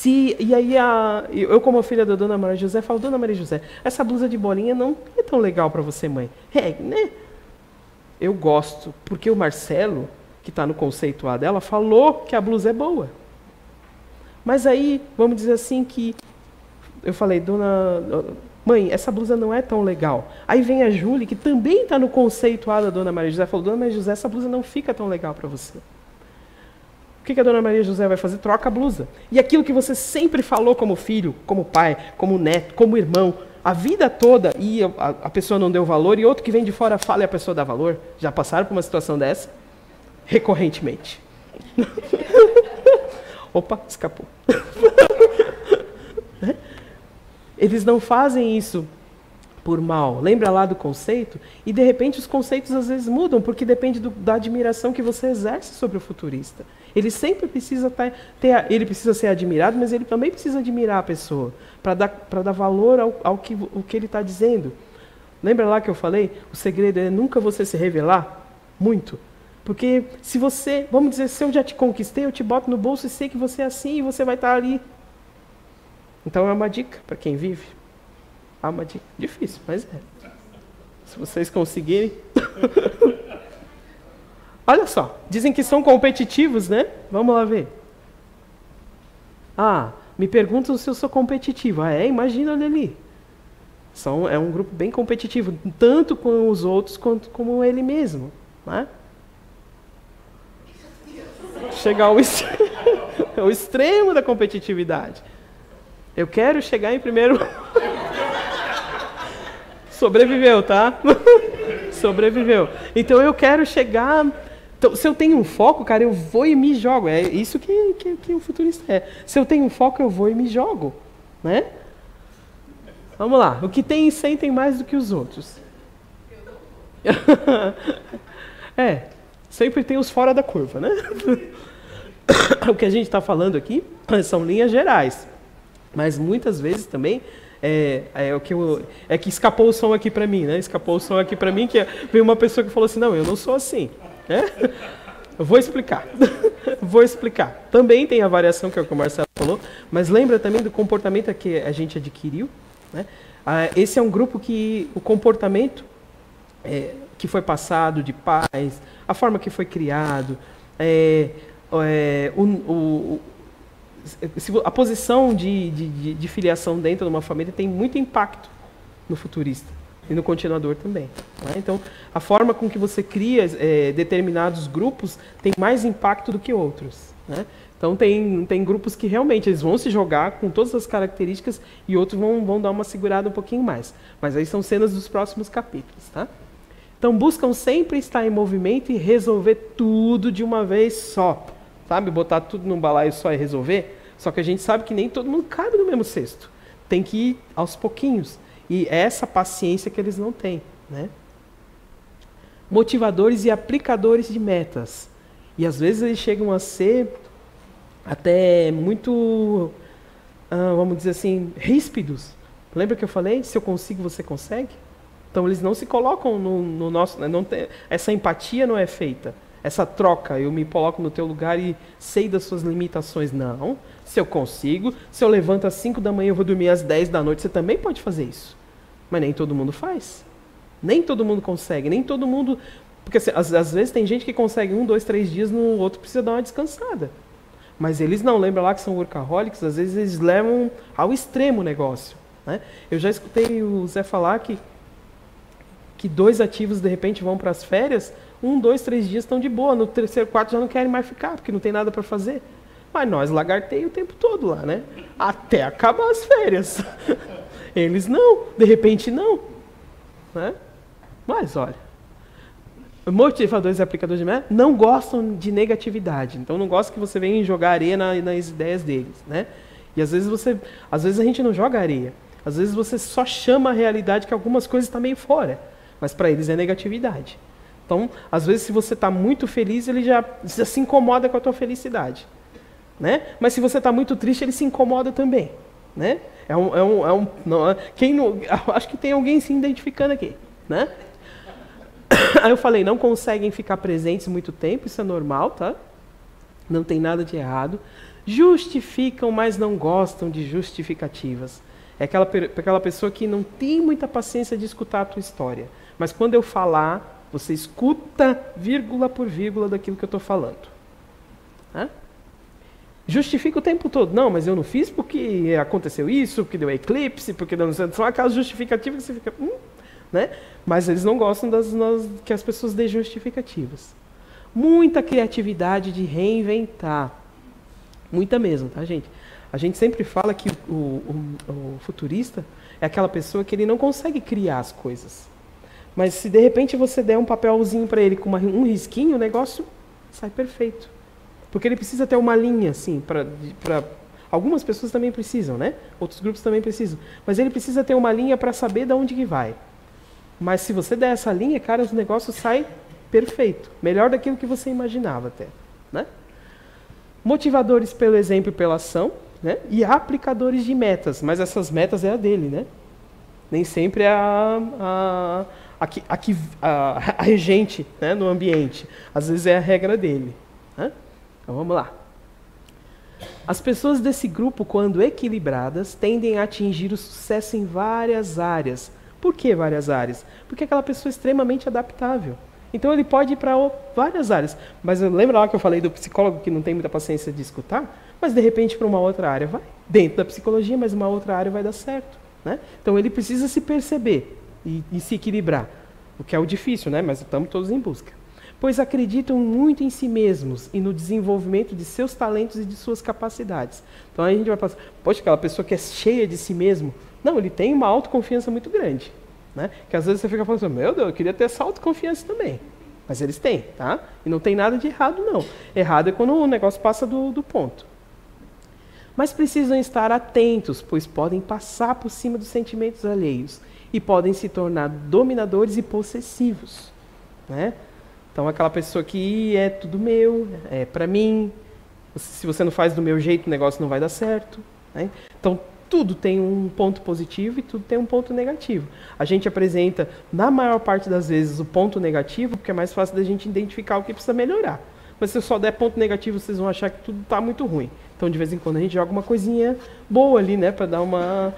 E aí eu, como filha da Dona Maria José, falo, Dona Maria José, essa blusa de bolinha não é tão legal para você, mãe. Né? Eu gosto, porque o Marcelo que está no conceito A dela, falou que a blusa é boa. Mas aí, vamos dizer assim que eu falei, mãe, essa blusa não é tão legal. Aí vem a Júlia, que também está no conceito A da Dona Maria José, falou, Dona Maria José, essa blusa não fica tão legal para você. O que a Dona Maria José vai fazer? Troca a blusa. E aquilo que você sempre falou como filho, como pai, como neto, como irmão, a vida toda, e a pessoa não deu valor, e outro que vem de fora fala e a pessoa dá valor. Já passaram por uma situação dessa? Recorrentemente. Opa, escapou. Eles não fazem isso por mal. Lembra lá do conceito? E de repente os conceitos às vezes mudam, porque depende da admiração que você exerce sobre o futurista. Ele sempre precisa ele precisa ser admirado, mas ele também precisa admirar a pessoa, para dar valor ao que ele está dizendo. Lembra lá que eu falei? O segredo é nunca você se revelar muito. Porque se você, vamos dizer, se eu já te conquistei, eu te boto no bolso e sei que você é assim e você vai estar ali. Então é uma dica para quem vive. É uma dica difícil, mas é. Se vocês conseguirem. Olha só, dizem que são competitivos, né? Vamos lá ver. Me perguntam se eu sou competitivo. Imagina, olha ali. É um grupo bem competitivo, tanto com os outros quanto com ele mesmo. Né? Chegar ao o extremo da competitividade. Eu quero chegar em primeiro... Sobreviveu, tá? Sobreviveu. Então eu quero chegar... Então, se eu tenho um foco, cara, eu vou e me jogo. É isso que o futurista é. Se eu tenho um foco, eu vou e me jogo. Né? Vamos lá. O que tem em 100 tem mais do que os outros. Sempre tem os fora da curva, né? O que a gente está falando aqui são linhas gerais. Mas muitas vezes também que escapou o som aqui para mim, né? Escapou o som aqui para mim, que veio uma pessoa que falou assim, não, eu não sou assim. Eu vou explicar. Vou explicar. Também tem a variação, que é o que o Marcelo falou, mas lembra também do comportamento que a gente adquiriu. Né? Esse é um grupo que o comportamento que foi passado de pais, a forma que foi criado, a posição de filiação dentro de uma família tem muito impacto no futurista e no continuador também. Né? Então, a forma com que você cria determinados grupos tem mais impacto do que outros. Né? Então, tem grupos que realmente eles vão se jogar com todas as características e outros vão dar uma segurada um pouquinho mais. Mas aí são cenas dos próximos capítulos. Tá? Então, buscam sempre estar em movimento e resolver tudo de uma vez só. Sabe, botar tudo num balaio só e resolver? Só que a gente sabe que nem todo mundo cabe no mesmo cesto. Tem que ir aos pouquinhos. E é essa paciência que eles não têm. Né? Motivadores e aplicadores de metas. E às vezes eles chegam a ser até muito, vamos dizer assim, ríspidos. Lembra que eu falei? Se eu consigo, você consegue? Então eles não se colocam no nosso... essa empatia não é feita. Essa troca, eu me coloco no teu lugar e sei das suas limitações. Não, se eu consigo, se eu levanto às 5 da manhã e vou dormir às 10 da noite, você também pode fazer isso. Mas nem todo mundo faz. Nem todo mundo consegue, nem todo mundo... Porque às vezes tem gente que consegue 1, 2, 3 dias, no outro precisa dar uma descansada. Mas eles não, lembra lá que são workaholics, às vezes eles levam ao extremo o negócio. Né? Eu já escutei o Zé falar que 2 ativos de repente vão para as férias, 1, 2, 3 dias estão de boa, no terceiro, quarto já não querem mais ficar, porque não tem nada para fazer. Mas nós lagarteiamos o tempo todo lá, né? Até acabar as férias. Eles não, de repente não. Né? Mas olha, motivadores e aplicadores de meta não gostam de negatividade, então não gostam que você venha jogar areia nas ideias deles. Né? E às vezes a gente não joga areia, às vezes você só chama a realidade que algumas coisas estão meio fora, mas para eles é negatividade. Então, às vezes, se você está muito feliz, ele já se incomoda com a tua felicidade. Né? Mas se você está muito triste, ele se incomoda também. Né? Acho que tem alguém se identificando aqui. Né? Aí eu falei, não conseguem ficar presentes muito tempo, isso é normal, tá? Não tem nada de errado. Justificam, mas não gostam de justificativas. É aquela pessoa que não tem muita paciência de escutar a tua história. Mas quando eu falar, Você escuta vírgula por vírgula daquilo que eu estou falando. Tá? Justifica o tempo todo. Não, mas eu não fiz porque aconteceu isso, porque deu eclipse, porque não são aquelas justificativas que você fica... né? Mas eles não gostam que as pessoas dêem justificativas. Muita criatividade de reinventar. Muita mesmo, tá, gente? A gente sempre fala que o futurista é aquela pessoa que ele não consegue criar as coisas. Mas se de repente você der um papelzinho para ele com um risquinho, o negócio sai perfeito. Porque ele precisa ter uma linha, assim, algumas pessoas também precisam, né? Outros grupos também precisam. Mas ele precisa ter uma linha para saber de onde que vai. Mas se você der essa linha, cara, o negócio sai perfeito. Melhor daquilo que você imaginava até, né? Motivadores pelo exemplo e pela ação, né? E aplicadores de metas. Mas essas metas é a dele, né? Nem sempre é a regente, né, no ambiente. Às vezes é a regra dele. Né? Então vamos lá. As pessoas desse grupo, quando equilibradas, tendem a atingir o sucesso em várias áreas. Por que várias áreas? Porque aquela pessoa é extremamente adaptável. Então ele pode ir para várias áreas. Mas lembra lá que eu falei do psicólogo que não tem muita paciência de escutar? Mas de repente para uma outra área vai. Dentro da psicologia, mas uma outra área vai dar certo. Né? Então ele precisa se perceber e se equilibrar. O que é o difícil, né? Mas estamos todos em busca. Pois acreditam muito em si mesmos e no desenvolvimento de seus talentos e de suas capacidades. Então a gente vai passar, poxa, aquela pessoa que é cheia de si mesmo. Não, ele tem uma autoconfiança muito grande. Né? Que às vezes você fica falando assim, meu Deus, eu queria ter essa autoconfiança também. Mas eles têm, tá? E não tem nada de errado, não. Errado é quando o negócio passa do ponto. Mas precisam estar atentos, pois podem passar por cima dos sentimentos alheios e podem se tornar dominadores e possessivos. Né? Então, aquela pessoa que é tudo meu, é para mim, se você não faz do meu jeito, o negócio não vai dar certo. Né? Então, tudo tem um ponto positivo e tudo tem um ponto negativo. A gente apresenta, na maior parte das vezes, o ponto negativo, porque é mais fácil da gente identificar o que precisa melhorar. Mas se eu só der ponto negativo, vocês vão achar que tudo está muito ruim. Então, de vez em quando, a gente joga uma coisinha boa ali, né, para dar uma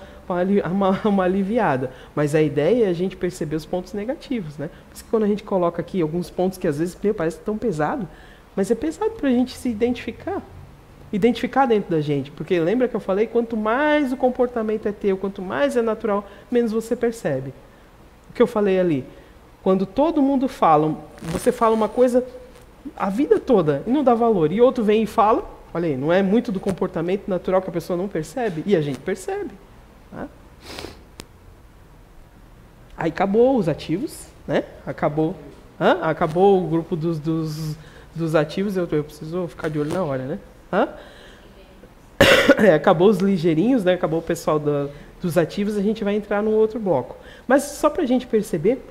aliviada. Mas a ideia é a gente perceber os pontos negativos, né? Por isso que quando a gente coloca aqui alguns pontos que às vezes parece tão pesado, mas é pesado para a gente se identificar. Identificar dentro da gente. Porque lembra que eu falei, quanto mais o comportamento é teu, quanto mais é natural, menos você percebe. O que eu falei ali? Quando todo mundo fala, você fala uma coisa a vida toda e não dá valor, e outro vem e fala, olha aí, não é muito do comportamento natural que a pessoa não percebe? E a gente percebe. Tá? Aí acabou os ativos, né? Acabou o grupo dos ativos, eu preciso ficar de olho na hora, né? Acabou os ligeirinhos, né? Acabou o pessoal dos ativos, a gente vai entrar no outro bloco. Mas só para a gente perceber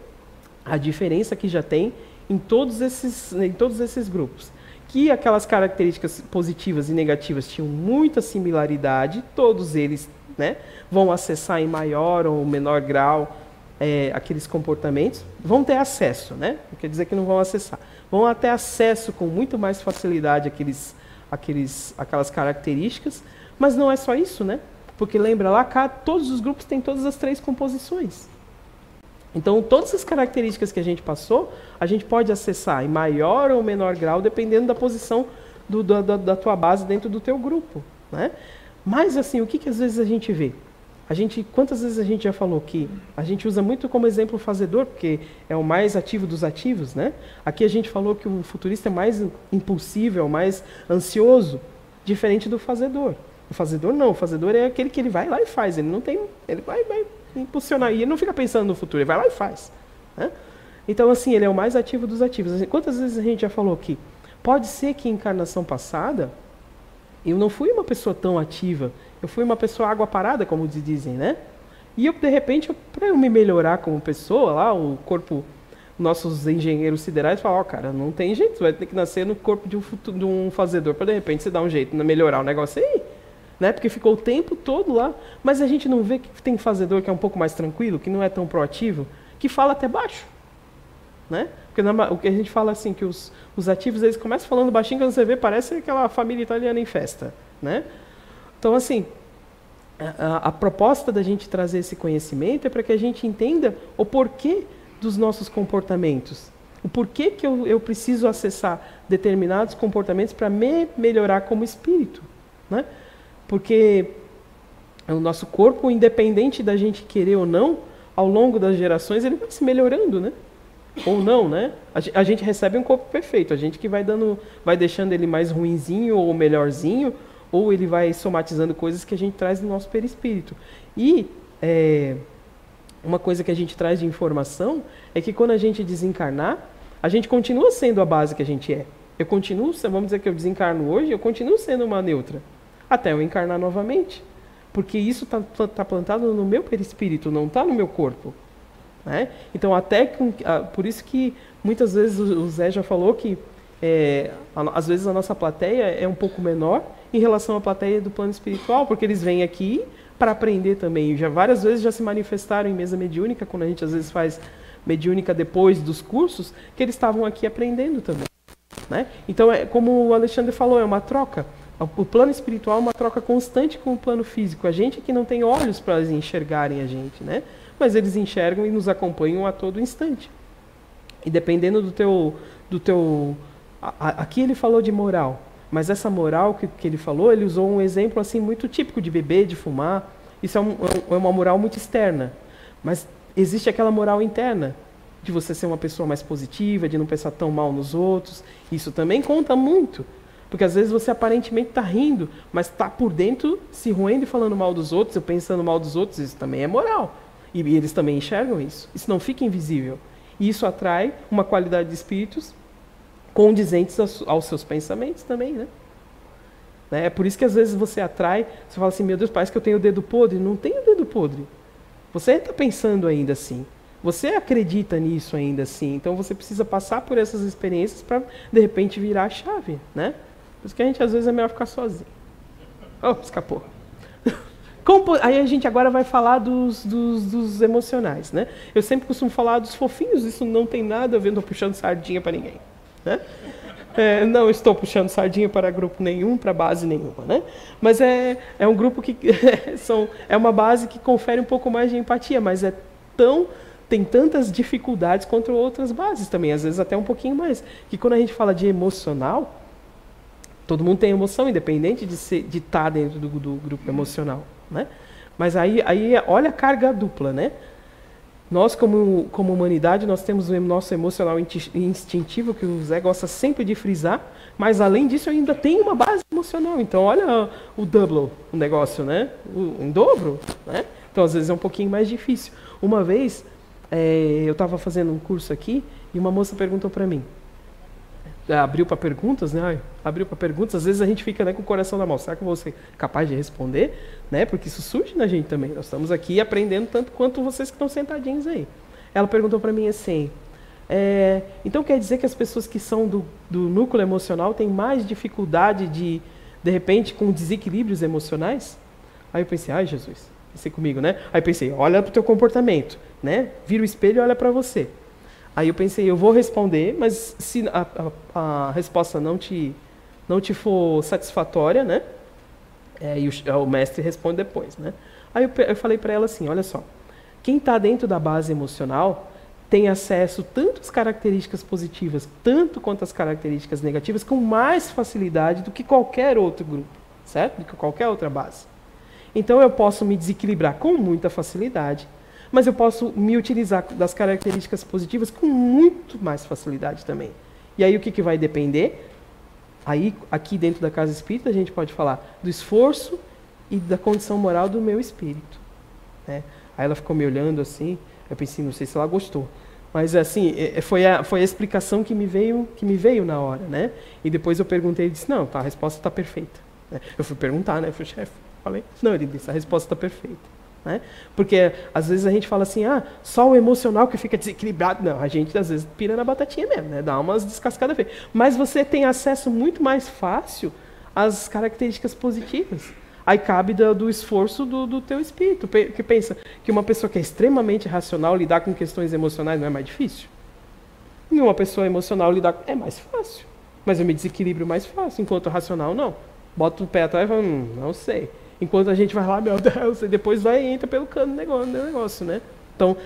a diferença que já tem em todos esses grupos. Que aquelas características positivas e negativas tinham muita similaridade, todos eles, né, vão acessar em maior ou menor grau aqueles comportamentos, vão ter acesso, né? Não quer dizer que não vão acessar. Vão ter acesso com muito mais facilidade aquelas características, mas não é só isso, né? Porque lembra lá, cá, todos os grupos têm todas as 3 composições. Então, todas as características que a gente passou, a gente pode acessar em maior ou menor grau, dependendo da posição da tua base dentro do teu grupo, né? Mas, assim, o que às vezes a gente vê? Quantas vezes a gente já falou que a gente usa muito como exemplo o fazedor, porque é o mais ativo dos ativos, né? Aqui a gente falou que o futurista é mais impulsivo, é o mais ansioso, diferente do fazedor. O fazedor não, o fazedor é aquele que ele vai lá e faz, ele vai impulsionar, e ele não fica pensando no futuro, ele vai lá e faz. Né? Então, assim, ele é o mais ativo dos ativos. Quantas vezes a gente já falou que pode ser que em encarnação passada eu não fui uma pessoa tão ativa, eu fui uma pessoa água parada, como dizem, né? E eu, de repente, para eu me melhorar como pessoa, lá, o corpo, nossos engenheiros siderais falam, cara, não tem jeito, você vai ter que nascer no corpo de um fazedor, para de repente você dar um jeito de melhorar o negócio aí. Né? Porque ficou o tempo todo lá, mas a gente não vê que tem fazedor que é um pouco mais tranquilo, que não é tão proativo, que fala até baixo. Né? Porque o que a gente fala assim, que os ativos eles começam falando baixinho, quando você vê, parece aquela família italiana em festa. Né? Então, assim, a proposta da gente trazer esse conhecimento é para que a gente entenda o porquê dos nossos comportamentos. O porquê que eu preciso acessar determinados comportamentos para me melhorar como espírito, né? Porque o nosso corpo, independente da gente querer ou não, ao longo das gerações, ele vai se melhorando, né? Ou não, né? A gente recebe um corpo perfeito, a gente que vai deixando ele mais ruinzinho ou melhorzinho, ou ele vai somatizando coisas que a gente traz do nosso perispírito. E uma coisa que a gente traz de informação é que quando a gente desencarnar, a gente continua sendo a base que a gente é. Eu continuo, vamos dizer que eu desencarno hoje, eu continuo sendo uma neutra, até eu encarnar novamente. Porque isso está plantado no meu perispírito, não está no meu corpo. Né? Então, por isso que muitas vezes o Zé já falou que às vezes a nossa plateia é um pouco menor em relação à plateia do plano espiritual, porque eles vêm aqui para aprender também. Várias vezes já se manifestaram em mesa mediúnica, quando a gente às vezes faz mediúnica depois dos cursos, que eles estavam aqui aprendendo também. Né? Então, como o Alexandre falou, é uma troca. O plano espiritual é uma troca constante com o plano físico. A gente que não tem olhos para enxergarem a gente, né? Mas eles enxergam e nos acompanham a todo instante. E dependendo do teu... Aqui ele falou de moral, mas essa moral que ele falou, ele usou um exemplo assim muito típico de beber, de fumar. Isso é uma moral muito externa. Mas existe aquela moral interna, de você ser uma pessoa mais positiva, de não pensar tão mal nos outros. Isso também conta muito. Porque às vezes você aparentemente está rindo, mas está por dentro se roendo e falando mal dos outros, pensando mal dos outros, isso também é moral. E eles também enxergam isso. Isso não fica invisível. E isso atrai uma qualidade de espíritos condizentes aos seus pensamentos também, né? É por isso que às vezes você atrai, você fala assim, meu Deus, parece que eu tenho o dedo podre. Não tem o dedo podre. Você está pensando ainda assim. Você acredita nisso ainda assim. Então você precisa passar por essas experiências para, de repente, virar a chave, né? Por isso que a gente às vezes é melhor ficar sozinho. Oh, escapou. Aí a gente agora vai falar dos emocionais, né? Eu sempre costumo falar dos fofinhos, isso não tem nada a ver, não estou puxando sardinha para ninguém, né? Não estou puxando sardinha para grupo nenhum, para base nenhuma, né? Mas é um grupo que é uma base que confere um pouco mais de empatia, mas tem tantas dificuldades contra outras bases também, às vezes até um pouquinho mais. Que quando a gente fala de emocional, todo mundo tem emoção, independente de estar dentro do grupo emocional, né? Mas aí olha a carga dupla, né? Nós, como humanidade, nós temos o nosso emocional instintivo, que o Zé gosta sempre de frisar, mas além disso ainda tem uma base emocional. Então olha o double, o negócio, né? Em dobro, né? Então às vezes é um pouquinho mais difícil. Uma vez, eu estava fazendo um curso aqui e uma moça perguntou para mim. Abriu para perguntas, né? Abriu para perguntas. Às vezes a gente fica, né, com o coração na mão. Será que eu vou ser capaz de responder? Né? Porque isso surge na gente também. Nós estamos aqui aprendendo tanto quanto vocês que estão sentadinhos aí. Ela perguntou para mim assim, então quer dizer que as pessoas que são do núcleo emocional têm mais dificuldade de repente, com desequilíbrios emocionais? Aí eu pensei, ai Jesus, pensei comigo, né? Aí pensei, olha para o teu comportamento, né? Vira o espelho e olha para você. Aí eu pensei, eu vou responder, mas se a resposta não te for satisfatória, né? E o mestre responde depois, né? Aí eu falei para ela assim, olha só, quem está dentro da base emocional tem acesso tanto às características positivas, tanto quanto às características negativas, com mais facilidade do que qualquer outro grupo, certo? Do que qualquer outra base. Então eu posso me desequilibrar com muita facilidade, mas eu posso me utilizar das características positivas com muito mais facilidade também. E aí o que vai depender? Aí, aqui dentro da casa espírita, a gente pode falar do esforço e da condição moral do meu espírito, né? Aí ela ficou me olhando assim, eu pensei, não sei se ela gostou. Mas assim, foi a explicação que me veio na hora, né? E depois eu perguntei e disse, não, tá, a resposta está perfeita. Eu fui perguntar, né? Eu fui chefe, falei, não, ele disse, a resposta está perfeita. Né? Porque às vezes a gente fala assim, só o emocional que fica desequilibrado. Não, a gente às vezes pira na batatinha mesmo, né? Dá umas descascadas feias. Mas você tem acesso muito mais fácil às características positivas. Aí cabe do esforço do teu espírito, que pensa que uma pessoa que é extremamente racional lidar com questões emocionais não é mais difícil? E uma pessoa emocional lidar é mais fácil. Mas eu me desequilibro mais fácil, enquanto racional não. Bota o pé atrás e fala, não sei. Enquanto a gente vai lá, meu Deus, e depois entra pelo cano do negócio, né? Então,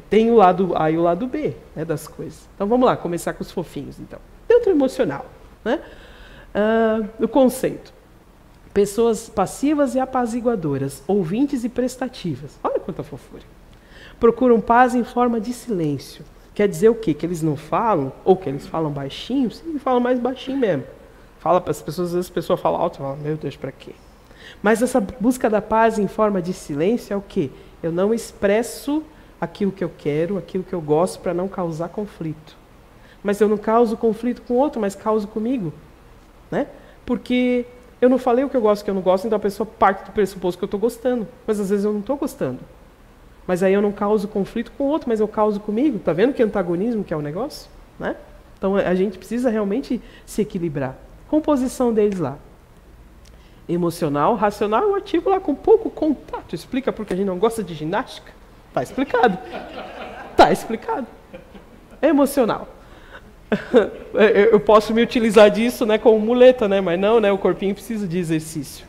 tem o lado A e o lado B, né, das coisas. Então, vamos lá, começar com os fofinhos, então. Neutro emocional, né? O conceito. Pessoas passivas e apaziguadoras, ouvintes e prestativas. Olha quanta fofura. Procuram paz em forma de silêncio. Quer dizer o quê? Que eles não falam, ou que eles falam baixinho? Sim, falam mais baixinho mesmo. Fala para as pessoas, às vezes a pessoa fala alto, fala, meu Deus, para quê? Mas essa busca da paz em forma de silêncio é o quê? Eu não expresso aquilo que eu quero, aquilo que eu gosto, para não causar conflito. Mas eu não causo conflito com o outro, mas causo comigo. Né? Porque eu não falei o que eu gosto e o que eu não gosto, então a pessoa parte do pressuposto que eu estou gostando. Mas às vezes eu não estou gostando. Mas aí eu não causo conflito com o outro, mas eu causo comigo. Tá vendo que antagonismo que é o negócio? Né? Então a gente precisa realmente se equilibrar. Composição deles lá. Emocional, racional, o ativo lá com pouco contato. Explica porque a gente não gosta de ginástica? Tá explicado. Tá explicado. Emocional. Eu posso me utilizar disso, né, como muleta, né, mas não, né, o corpinho precisa de exercício.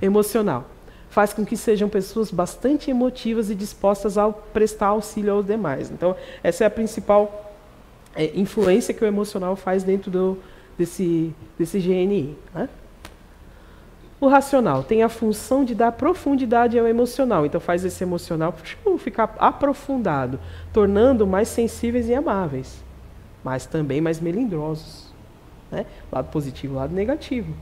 Emocional. Faz com que sejam pessoas bastante emotivas e dispostas a prestar auxílio aos demais. Então, essa é a principal influência que o emocional faz dentro desse GNI. Né? O racional tem a função de dar profundidade ao emocional. Então, faz esse emocional ficar aprofundado, tornando mais sensíveis e amáveis, mas também mais melindrosos. Né? Lado positivo, lado negativo.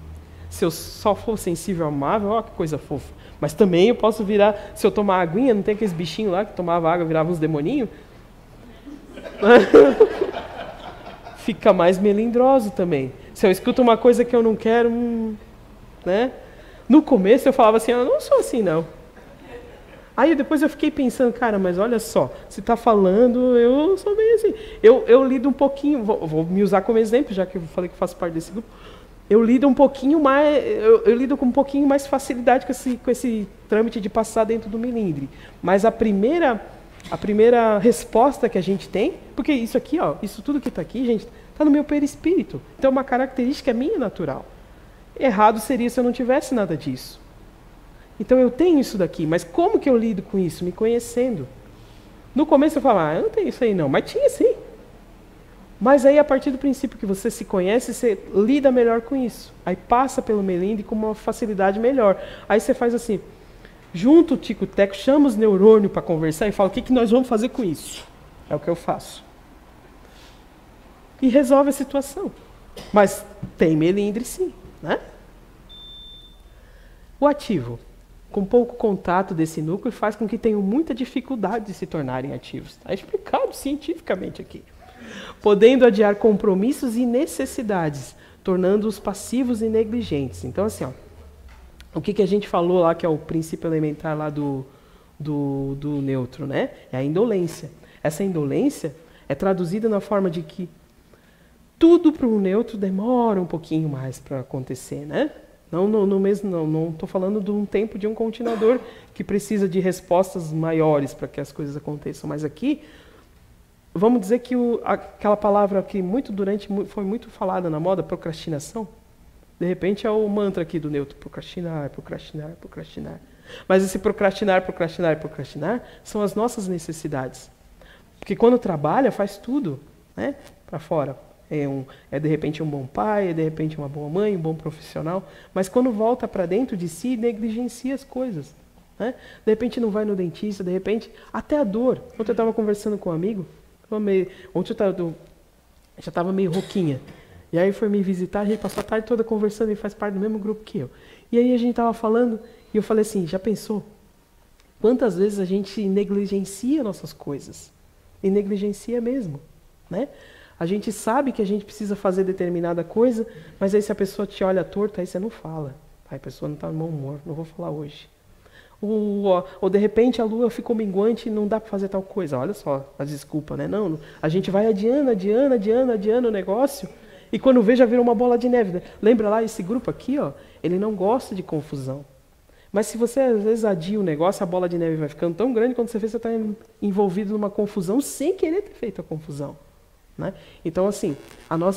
Se eu só for sensível e amável, ó, que coisa fofa. Mas também eu posso virar, se eu tomar aguinha, não tem aqueles bichinhos lá que tomava água e viravam uns demoninhos? Fica mais melindroso também. Se eu escuto uma coisa que eu não quero, né? No começo eu falava assim, eu não sou assim não. Aí depois eu fiquei pensando, cara, mas olha só, você está falando, eu sou bem assim. Eu lido um pouquinho, vou me usar como exemplo, já que eu falei que faço parte desse grupo. Eu lido um pouquinho mais, eu lido com um pouquinho mais facilidade com esse trâmite de passar dentro do melindre. Mas a primeira resposta que a gente tem, porque isso aqui, ó, isso tudo que está aqui, gente, está no meu perispírito. Então é uma característica minha natural. Errado seria se eu não tivesse nada disso. Então eu tenho isso daqui, mas como que eu lido com isso? Me conhecendo. No começo eu falava, eu não tenho isso aí não, mas tinha sim. Mas aí, a partir do princípio que você se conhece, você lida melhor com isso. Aí passa pelo melindre com uma facilidade melhor. Aí você faz assim, junta o tico-teco, chama os neurônios para conversar e fala, o que nós vamos fazer com isso? É o que eu faço. E resolve a situação. Mas tem melindre sim, né? O ativo, com pouco contato desse núcleo, faz com que tenham muita dificuldade de se tornarem ativos. Está explicado cientificamente aqui. Podendo adiar compromissos e necessidades, tornando-os passivos e negligentes. Então, assim, ó, o que a gente falou lá, que é o princípio elementar lá do neutro, né? É a indolência. Essa indolência é traduzida na forma de que tudo para o neutro demora um pouquinho mais para acontecer, né? Não estou falando de um tempo de um continuador que precisa de respostas maiores para que as coisas aconteçam, mas aqui vamos dizer que aquela palavra que foi muito falada na moda, procrastinação, de repente é o mantra aqui do neutro, procrastinar, procrastinar, procrastinar. Mas esse procrastinar, procrastinar, procrastinar são as nossas necessidades. Porque quando trabalha, faz tudo, né, para fora. É de repente um bom pai, é de repente uma boa mãe, um bom profissional, mas quando volta para dentro de si, negligencia as coisas. Né? De repente não vai no dentista, de repente até a dor. Ontem eu estava conversando com um amigo, ontem eu já estava meio rouquinha, e aí foi me visitar, a gente passou a tarde toda conversando, ele faz parte do mesmo grupo que eu. E aí a gente estava falando, e eu falei assim, já pensou? Quantas vezes a gente negligencia nossas coisas? E negligencia mesmo, né? A gente sabe que a gente precisa fazer determinada coisa, mas aí se a pessoa te olha torto, aí você não fala. Aí a pessoa não está no mau humor, não vou falar hoje. Ou de repente a lua ficou minguante e não dá para fazer tal coisa. Olha só a desculpa, né? Não, a gente vai adiando o negócio e quando vê já virou uma bola de neve. Né? Lembra lá, esse grupo aqui, ó, ele não gosta de confusão. Mas se você às vezes adia o negócio, a bola de neve vai ficando tão grande quando você vê, você está envolvido numa confusão sem querer ter feito a confusão. Né? Então, assim,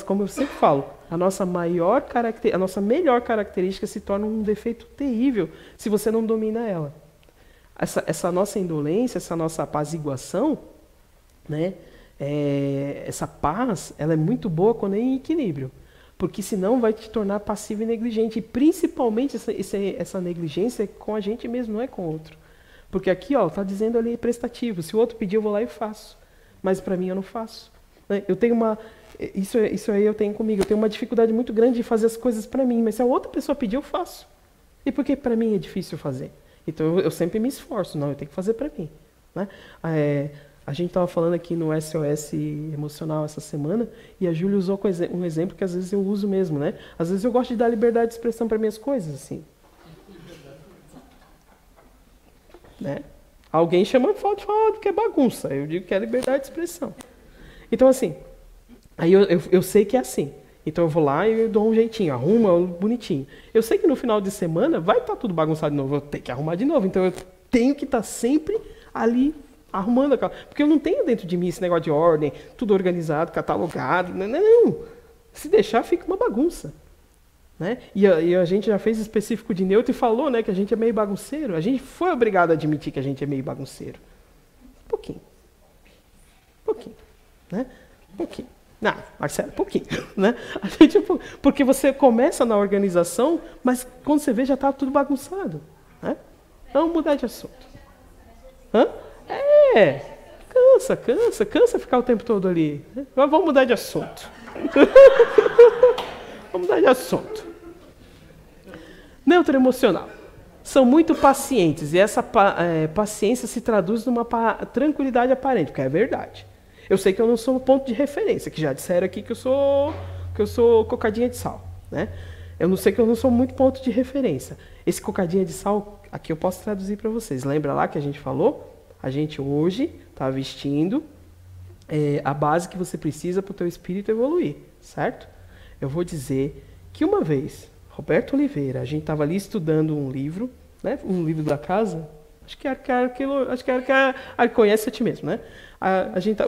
como eu sempre falo, a nossa melhor característica se torna um defeito terrível se você não domina ela. essa nossa indolência, essa nossa apaziguação, né? Essa paz, ela é muito boa quando é em equilíbrio. Porque senão vai te tornar passivo e negligente. E principalmente essa negligência é com a gente mesmo, não é com o outro. Porque aqui, ó, tá dizendo ali prestativo. Se o outro pedir, eu vou lá e faço. Mas para mim eu não faço. Né? Eu tenho isso aí eu tenho comigo. Eu tenho uma dificuldade muito grande de fazer as coisas para mim. Mas se a outra pessoa pedir, eu faço. E por que para mim é difícil fazer? Então eu sempre me esforço. Não, eu tenho que fazer para mim. Né? A gente estava falando aqui no SOS emocional essa semana e a Júlia usou um exemplo que às vezes eu uso mesmo, né? Às vezes eu gosto de dar liberdade de expressão para minhas coisas, assim. Né? Alguém chama de falta de falar que é bagunça. Eu digo que é liberdade de expressão. Então, assim, aí eu sei que é assim. Então eu vou lá e eu dou um jeitinho, arrumo bonitinho. Eu sei que no final de semana vai estar tudo bagunçado de novo, eu tenho que arrumar de novo. Então eu tenho que estar sempre ali arrumando aquela... Porque eu não tenho dentro de mim esse negócio de ordem, tudo organizado, catalogado. Não. Se deixar, fica uma bagunça. Né? E a gente já fez específico de neutro e falou, né, que a gente é meio bagunceiro. A gente foi obrigado a admitir que a gente é meio bagunceiro. Um pouquinho. Né? Um pouquinho. Não, Marcelo, um pouquinho. Né? Porque você começa na organização, mas quando você vê já está tudo bagunçado. Né? Vamos mudar de assunto. Hã? Cansa ficar o tempo todo ali. Mas vamos mudar de assunto. Vamos mudar de assunto. Neutro emocional. São muito pacientes e essa paciência se traduz numa tranquilidade aparente, porque é verdade. Eu sei que eu não sou um ponto de referência, que já disseram aqui que eu sou cocadinha de sal. Né? Eu sei que eu não sou muito ponto de referência. Esse cocadinha de sal, aqui eu posso traduzir para vocês. Lembra lá que a gente falou? A gente hoje está vestindo a base que você precisa para o teu espírito evoluir, certo? Eu vou dizer que uma vez, Roberto Oliveira, a gente estava ali estudando um livro, né? Um livro da casa, acho que conhece a ti mesmo, né?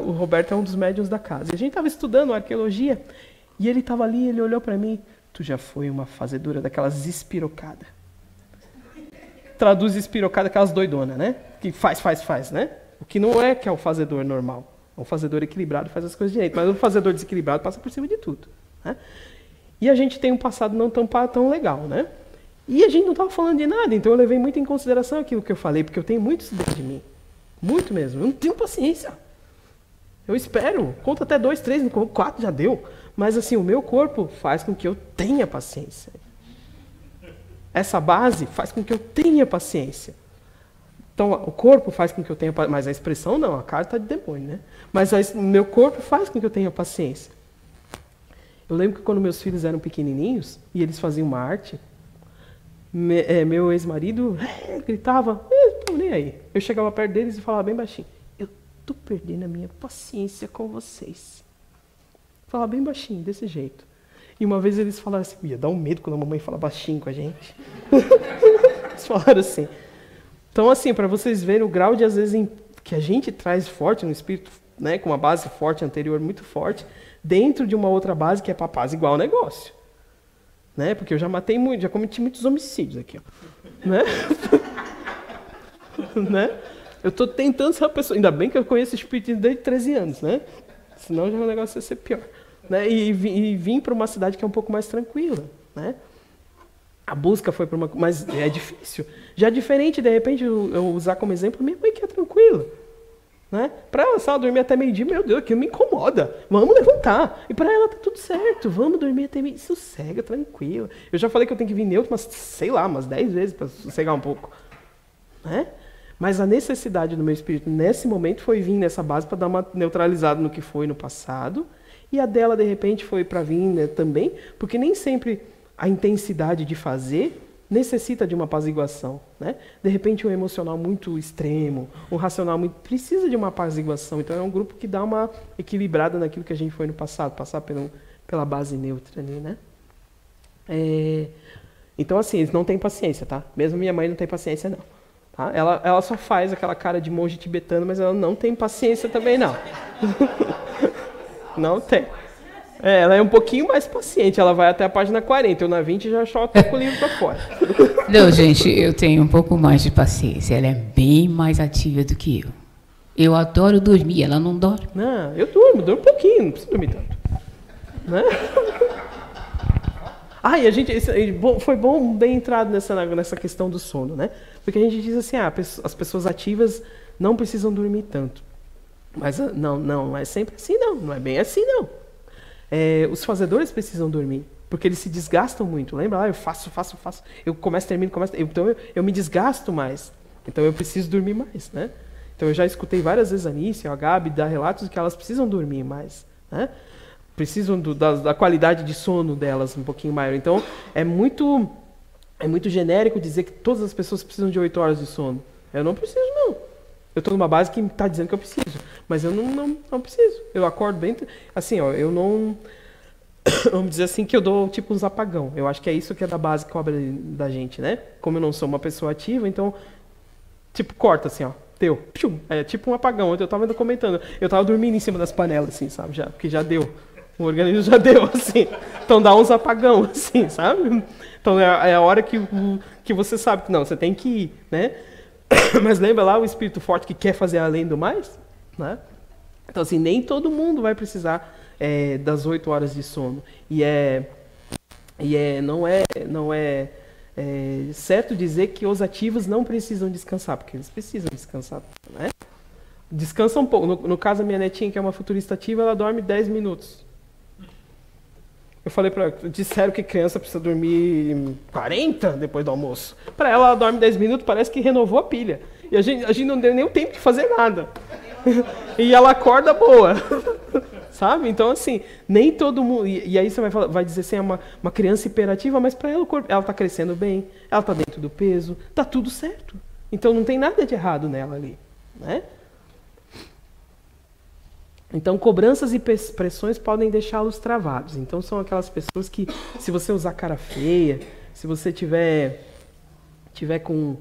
O Roberto é um dos médiuns da casa. E a gente estava estudando arqueologia e ele estava ali, ele olhou para mim, tu já foi uma fazedora daquelas espirocadas. Traduz espirocada, aquelas doidonas, né? Que faz, né? O que não é que é o fazedor normal. O fazedor equilibrado faz as coisas direito, mas o fazedor desequilibrado passa por cima de tudo. Né? E a gente tem um passado não tão legal, né? E a gente não estava falando de nada, então eu levei muito em consideração aquilo que eu falei, porque eu tenho muito isso dentro de mim. Muito mesmo. Eu não tenho paciência. Eu espero. Conto até 2, 3, 4 já deu. Mas assim, o meu corpo faz com que eu tenha paciência. Essa base faz com que eu tenha paciência. Então, o corpo faz com que eu tenha paciência. Mas a expressão não, a cara está de demônio, né? Mas o meu corpo faz com que eu tenha paciência. Eu lembro que quando meus filhos eram pequenininhos e eles faziam uma arte, meu ex-marido gritava, não nem aí. Eu chegava perto deles e falava bem baixinho, eu tô perdendo a minha paciência com vocês. Falava bem baixinho, desse jeito. E uma vez eles falaram assim, ia dar um medo quando a mamãe fala baixinho com a gente. Eles falaram assim. Então, assim, para vocês verem o grau de, às vezes, que a gente traz forte no espírito, né, com uma base forte anterior, muito forte, dentro de uma outra base que é para paz igual o negócio. Né? Porque eu já matei muito, já cometi muitos homicídios aqui. Ó. Né? Né? Eu estou tentando ser uma pessoa, ainda bem que eu conheço espírito desde 13 anos, né? Senão já o negócio ia ser pior. Né? E vim para uma cidade que é um pouco mais tranquila. Né? A busca foi para uma... Mas é difícil. Já é diferente, de repente, eu usar como exemplo minha mãe que é tranquila. Né? Para ela, se ela dormir até meio-dia, meu Deus, aquilo me incomoda. Vamos levantar. E para ela tá tudo certo. Vamos dormir até meio-dia. Sossega, tranquilo. Eu já falei que eu tenho que vir neutro, mas sei lá, umas 10 vezes para sossegar um pouco. Né? Mas a necessidade do meu espírito nesse momento foi vir nessa base para dar uma neutralizada no que foi no passado. E a dela, de repente, foi para vir, né, também, porque nem sempre a intensidade de fazer necessita de uma apaziguação. Né? De repente, um emocional muito extremo, um racional muito... precisa de uma apaziguação. Então, é um grupo que dá uma equilibrada naquilo que a gente foi no passado, passar pela base neutra ali, né? Então, assim, eles não têm paciência, tá? Mesmo minha mãe não tem paciência, não. Tá? Ela só faz aquela cara de monge tibetano, mas ela não tem paciência também, não. Não tem. Ela é um pouquinho mais paciente, ela vai até a página 40, eu na 20 já toco o livro para fora. Não, gente, eu tenho um pouco mais de paciência, ela é bem mais ativa do que eu. Eu adoro dormir, ela não dorme. Não, eu durmo um pouquinho, não preciso dormir tanto. Né? E a gente, foi bem entrado nessa questão do sono, né? Porque a gente diz assim, as pessoas ativas não precisam dormir tanto. Mas não é sempre assim, não é bem assim, não. Os fazedores precisam dormir, porque eles se desgastam muito. Lembra? Eu faço, eu começo, termino, então eu me desgasto mais. Então eu preciso dormir mais, né? Então eu já escutei várias vezes a Nícia, a Gabi, dar relatos de que elas precisam dormir mais, né? Precisam da qualidade de sono delas um pouquinho maior. Então é muito genérico dizer que todas as pessoas precisam de 8 horas de sono. Eu não preciso, não. Eu estou numa base que está dizendo que eu preciso, mas eu não preciso. Eu acordo bem, assim, eu não... Vamos dizer assim que eu dou tipo uns apagão. Eu acho que é isso que é da base que cobra da gente, né? Como eu não sou uma pessoa ativa, então, tipo, corta assim, ó. Deu. É tipo um apagão. Eu estava ainda comentando. Eu estava dormindo em cima das panelas, assim, sabe? Porque já deu. O organismo já deu, assim. Então dá uns apagão, assim, sabe? Então é a hora que você sabe que não, você tem que ir, né? Mas lembra lá o espírito forte que quer fazer além do mais? Né? Então, assim, nem todo mundo vai precisar das 8 horas de sono. Não é certo dizer que os ativos não precisam descansar, porque eles precisam descansar, né? Descansa um pouco. No caso, a minha netinha, que é uma futurista ativa, ela dorme 10 minutos. Eu falei para ela, disseram que criança precisa dormir 40 depois do almoço. Para ela dorme 10 minutos, parece que renovou a pilha. E a gente não deu nem o tempo de fazer nada. E ela acorda boa. Sabe? Então, assim, nem todo mundo... E aí você vai dizer assim, é uma criança hiperativa, mas para ela o corpo... Ela está crescendo bem, ela está dentro do peso, está tudo certo. Então não tem nada de errado nela ali, né? Então, cobranças e pressões podem deixá-los travados. Então, são aquelas pessoas que, se você usar cara feia, se você tiver com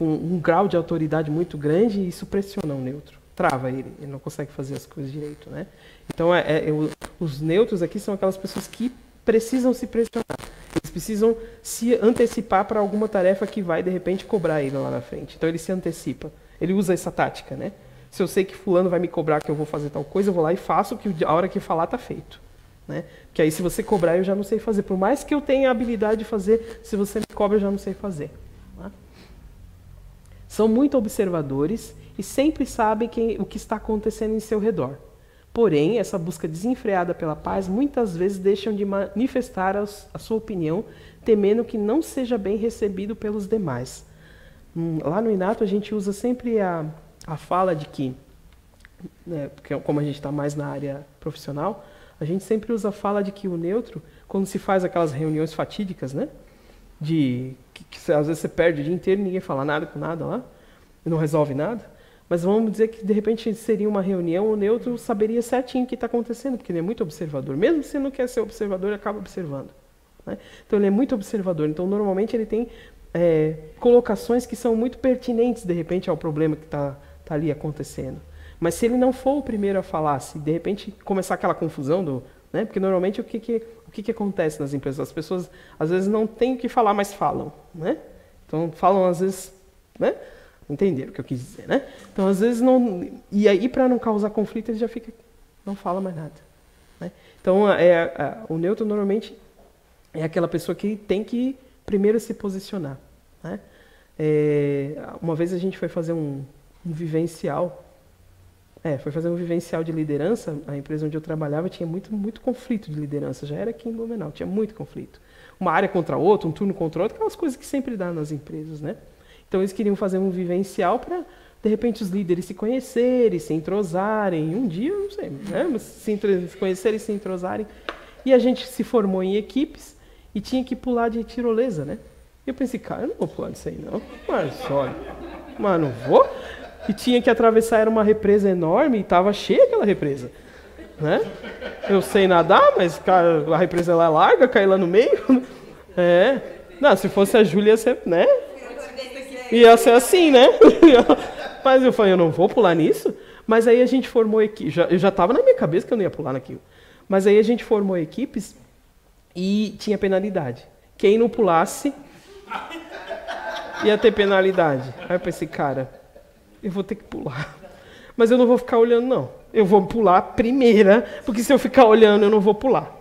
um grau de autoridade muito grande, isso pressiona o neutro, trava ele não consegue fazer as coisas direito, né? Então, os neutros aqui são aquelas pessoas que precisam se pressionar. Eles precisam se antecipar para alguma tarefa que vai, de repente, cobrar ele lá na frente. Então, ele se antecipa. Ele usa essa tática, né? Se eu sei que fulano vai me cobrar que eu vou fazer tal coisa, eu vou lá e faço, que a hora que falar está feito. Né? Porque aí se você cobrar, eu já não sei fazer. Por mais que eu tenha a habilidade de fazer, se você me cobra, eu já não sei fazer. Né? São muito observadores e sempre sabem o que está acontecendo em seu redor. Porém, essa busca desenfreada pela paz muitas vezes deixam de manifestar a sua opinião, temendo que não seja bem recebido pelos demais. Lá no Inato, a gente usa sempre a fala de que, né, porque como a gente está mais na área profissional, a gente sempre usa a fala de que o neutro, quando se faz aquelas reuniões fatídicas, né, que às vezes você perde o dia inteiro e ninguém fala nada com nada lá, e não resolve nada, mas vamos dizer que de repente seria uma reunião, o neutro saberia certinho o que está acontecendo, porque ele é muito observador. Mesmo se não quer ser observador, ele acaba observando. Né? Então ele é muito observador, então normalmente ele tem colocações que são muito pertinentes, de repente, ao problema que está ali acontecendo. Mas se ele não for o primeiro a falar, se de repente começar aquela confusão, né? Porque normalmente o que acontece nas empresas? As pessoas às vezes não têm o que falar, mas falam. Né? Então falam às vezes... Né? Entenderam o que eu quis dizer, né? Então às vezes não... E aí para não causar conflito ele já fica... Não fala mais nada. Né? Então o neutro normalmente é aquela pessoa que tem que primeiro se posicionar. Né? Uma vez a gente foi fazer um vivencial. Foi fazer um vivencial de liderança. A empresa onde eu trabalhava tinha muito conflito de liderança. Já era aqui em Blumenau, tinha muito conflito. Uma área contra outra, um turno contra outro, aquelas coisas que sempre dá nas empresas, né? Então eles queriam fazer um vivencial para, de repente, os líderes se conhecerem, se entrosarem. Um dia, não sei, né? Mas se conhecerem, se entrosarem. E a gente se formou em equipes e tinha que pular de tirolesa, né? E eu pensei, cara, eu não vou pular disso aí, não. Mas não vou. E tinha que atravessar, era uma represa enorme e estava cheia aquela represa. Né? Eu sei nadar, mas cara, a represa lá é larga, cair lá no meio. Não, se fosse a Júlia, ia ser, né? Ia ser assim, né? Mas eu falei, eu não vou pular nisso. Mas aí a gente formou equipe. Eu já estava na minha cabeça que eu não ia pular naquilo. Mas aí a gente formou equipes e tinha penalidade. Quem não pulasse ia ter penalidade. Aí eu pensei, cara, eu vou ter que pular. Mas eu não vou ficar olhando, não. Eu vou pular a primeira, porque se eu ficar olhando, eu não vou pular.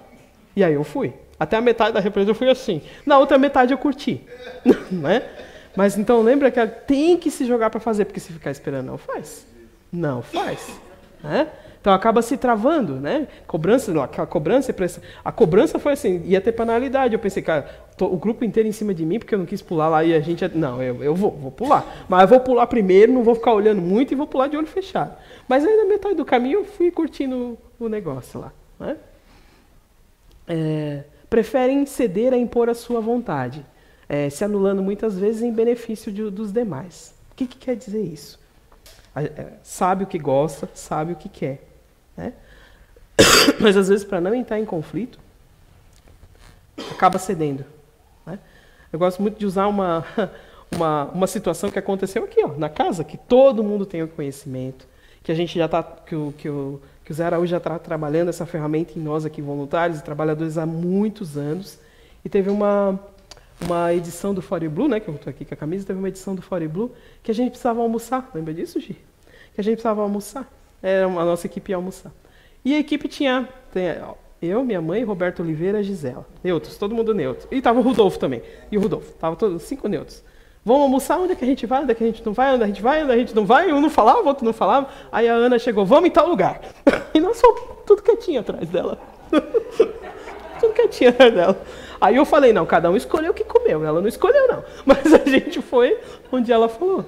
E aí eu fui. Até a metade da represa eu fui assim. Na outra metade eu curti. Não é? Mas então lembra que tem que se jogar para fazer, porque se ficar esperando não faz. Não faz. Né? Então acaba se travando, né? A cobrança foi assim, ia ter penalidade. Eu pensei, cara, o grupo inteiro em cima de mim, porque eu não quis pular lá e a gente... Não, eu vou pular. Mas eu vou pular primeiro, não vou ficar olhando muito e vou pular de olho fechado. Mas aí na metade do caminho eu fui curtindo o negócio lá. Né? Preferem ceder a impor a sua vontade, se anulando muitas vezes em benefício dos demais. O que quer dizer isso? Sabe o que gosta, sabe o que quer. Né? Mas às vezes, para não entrar em conflito, acaba cedendo. Né? Eu gosto muito de usar uma situação que aconteceu aqui, ó, na casa, que todo mundo tem o conhecimento, que a gente já está, que o Zé Araújo já está trabalhando essa ferramenta em nós aqui, voluntários e trabalhadores, há muitos anos. E teve uma edição do Fore Blue, né, que eu estou aqui com a camisa, teve uma edição do Fore Blue que a gente precisava almoçar. Lembra disso, Gi? Que a gente precisava almoçar. A nossa equipe ia almoçar. E a equipe tinha eu, minha mãe, Roberto Oliveira, Gisela. Neutros, todo mundo neutro. E estava o Rudolfo também. E o Rudolfo. Estava todos 5 neutros. Vamos almoçar, onde é que a gente vai, onde é que a gente não vai, onde a gente vai, onde a gente não vai. Um não falava, o outro não falava. Aí a Ana chegou, vamos em tal lugar. E nós fomos tudo quietinho atrás dela. Tudo quietinho atrás dela. Aí eu falei, não, cada um escolheu o que comeu. Ela não escolheu, não. Mas a gente foi onde ela falou.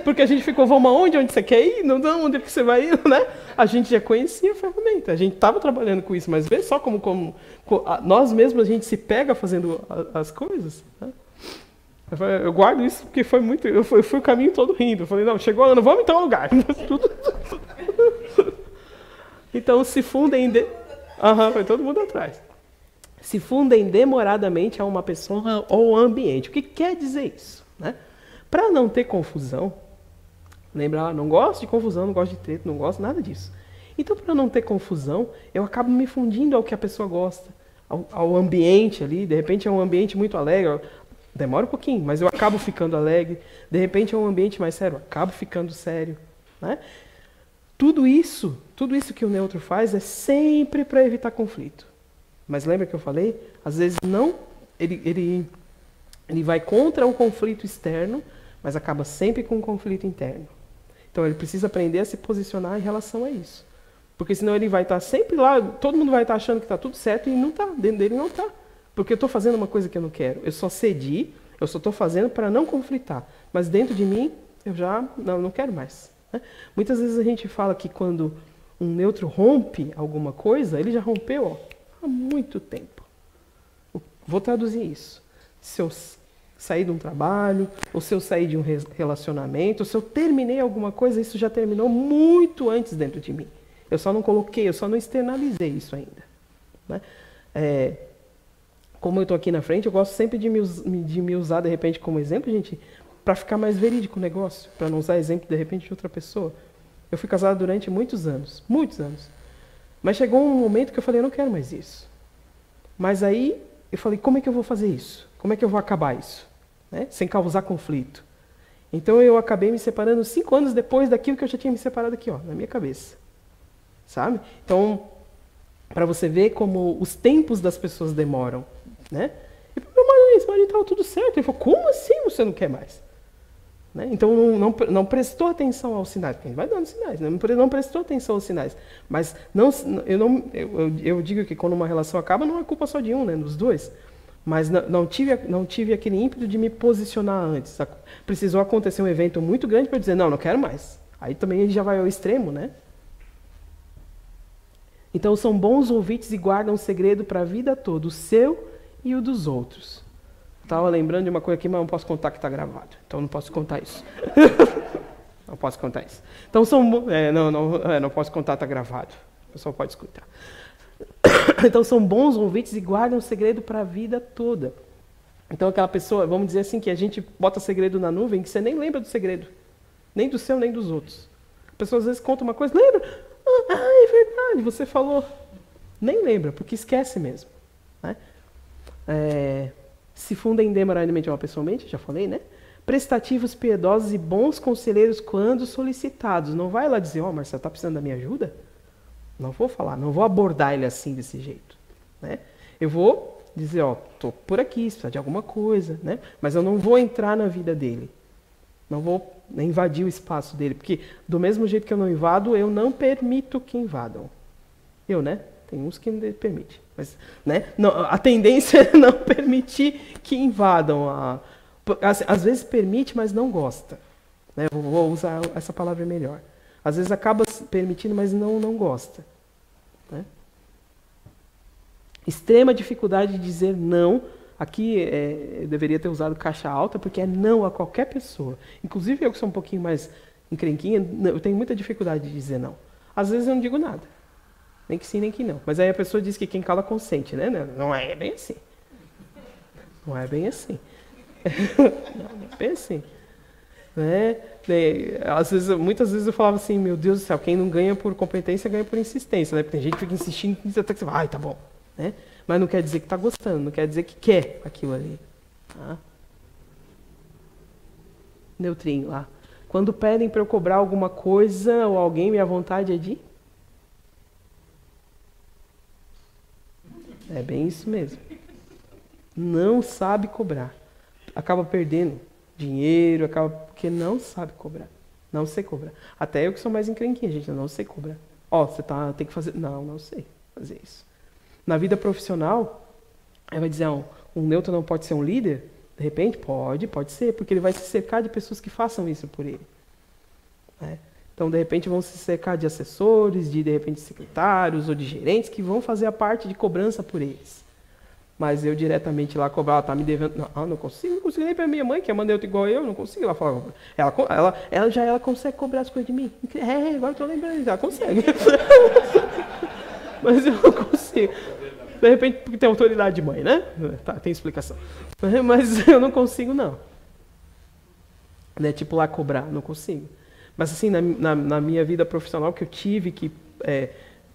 Porque a gente ficou, vamos aonde? Onde você quer ir? Não, onde é que você vai ir? Né? A gente já conhecia a ferramenta. A gente estava trabalhando com isso, mas vê só como nós mesmos a gente se pega fazendo as coisas. Né? Eu guardo isso porque foi muito... Eu fui o caminho todo rindo. Eu falei, não, chegou a Ana, vamos então ao lugar. Então se fundem... foi todo mundo atrás. Se fundem demoradamente a uma pessoa ou ambiente. O que quer dizer isso? Né? Para não ter confusão, lembra, não gosto de confusão, não gosto de treta, não gosto nada disso. Então, para não ter confusão, eu acabo me fundindo ao que a pessoa gosta, ao ambiente ali. De repente é um ambiente muito alegre, demora um pouquinho, mas eu acabo ficando alegre. De repente é um ambiente mais sério, eu acabo ficando sério. Né? Tudo isso que o neutro faz é sempre para evitar conflito. Mas lembra que eu falei? Às vezes não, ele vai contra o conflito externo, mas acaba sempre com um conflito interno. Então ele precisa aprender a se posicionar em relação a isso. Porque senão ele vai estar sempre lá, todo mundo vai estar achando que está tudo certo e não está, dentro dele não está. Porque eu estou fazendo uma coisa que eu não quero. Eu só cedi, eu só estou fazendo para não conflitar. Mas dentro de mim, eu já não quero mais. Né? Muitas vezes a gente fala que quando um neutro rompe alguma coisa, ele já rompeu há muito tempo. Vou traduzir isso. Se eu sair de um trabalho, ou se eu sair de um relacionamento, ou se eu terminei alguma coisa, isso já terminou muito antes dentro de mim. Eu só não coloquei, eu só não externalizei isso ainda. Né? Como eu estou aqui na frente, eu gosto sempre de me usar, de repente, como exemplo, gente, para ficar mais verídico o negócio, para não usar exemplo, de repente, de outra pessoa. Eu fui casado durante muitos anos. Mas chegou um momento que eu falei, eu não quero mais isso. Mas aí, eu falei, como é que eu vou fazer isso? Como é que eu vou acabar isso? Né? Sem causar conflito. Então eu acabei me separando 5 anos depois daquilo que eu já tinha me separado aqui, na minha cabeça. Sabe? Então, para você ver como os tempos das pessoas demoram. Né? E meu marido estava tudo certo. Ele falou, como assim você não quer mais? Né? Então não prestou atenção aos sinais, porque a gente vai dando sinais, né? Não prestou atenção aos sinais. Mas eu digo que quando uma relação acaba, não é culpa só de um, né? Dos dois. Mas não tive aquele ímpeto de me posicionar antes. Precisou acontecer um evento muito grande para dizer, não quero mais. Aí também a gente já vai ao extremo, né? Então são bons ouvintes e guardam o segredo para a vida toda, o seu e o dos outros. Estava lembrando de uma coisa aqui, mas não posso contar que está gravado. Então não posso contar isso. Não posso contar isso. Então não posso contar, está gravado. O pessoal pode escutar. Então são bons ouvintes e guardam o segredo para a vida toda. Então aquela pessoa, vamos dizer assim, que a gente bota segredo na nuvem, que você nem lembra do segredo. Nem do seu, nem dos outros. A pessoa às vezes conta uma coisa, lembra? É verdade, você falou. Nem lembra, porque esquece mesmo. Né? Se fundem demoralmente uma pessoalmente, já falei, né? Prestativos, piedosos e bons conselheiros quando solicitados. Não vai lá dizer, Marcelo, está precisando da minha ajuda? Não vou falar, não vou abordar ele assim, desse jeito. Né? Eu vou dizer, estou por aqui, se precisar de alguma coisa, né? Mas eu não vou entrar na vida dele. Não vou invadir o espaço dele, porque do mesmo jeito que eu não invado, eu não permito que invadam. Né? Tem uns que não permitem. Mas, né? Não, a tendência é não permitir que invadam. Às vezes permite, mas não gosta. Né? Vou usar essa palavra melhor. Às vezes acaba permitindo, mas não gosta. Né? Extrema dificuldade de dizer não. Aqui eu deveria ter usado caixa alta, porque é não a qualquer pessoa. Inclusive eu que sou um pouquinho mais encrenquinha, eu tenho muita dificuldade de dizer não. Às vezes eu não digo nada. Nem que sim, nem que não. Mas aí a pessoa diz que quem cala consente, né? Não é bem assim. Não é bem assim. Não é bem assim. Né? Muitas vezes eu falava assim, meu Deus do céu, quem não ganha por competência, ganha por insistência. Né? Porque tem gente que fica insistindo até que você vai, tá bom. Né? Mas não quer dizer que está gostando, não quer dizer que quer aquilo ali. Tá? Neutrinho lá. Quando pedem para eu cobrar alguma coisa ou alguém, minha vontade é de... É bem isso mesmo. Não sabe cobrar. Acaba perdendo dinheiro, porque não sabe cobrar. Não sei cobrar. Até eu que sou mais encrenquinha, gente, eu não sei cobrar. Você tem que fazer... Não sei fazer isso. Na vida profissional, aí vai dizer, um neutro não pode ser um líder? De repente, pode ser, porque ele vai se cercar de pessoas que façam isso por ele. Né? Então, de repente, vão se cercar de assessores, de repente, secretários ou de gerentes que vão fazer a parte de cobrança por eles. Mas eu diretamente lá cobrar, tá me devendo... Não consigo nem para minha mãe, que é uma neutra igual eu, não consigo lá falar. Ela consegue cobrar as coisas de mim. Agora eu tô lembrando, ela consegue. Mas eu não consigo. De repente, porque tem autoridade de mãe, né? Tá, tem explicação. Mas eu não consigo, não. Né? Tipo lá cobrar, não consigo. Mas assim, na minha vida profissional, que eu tive que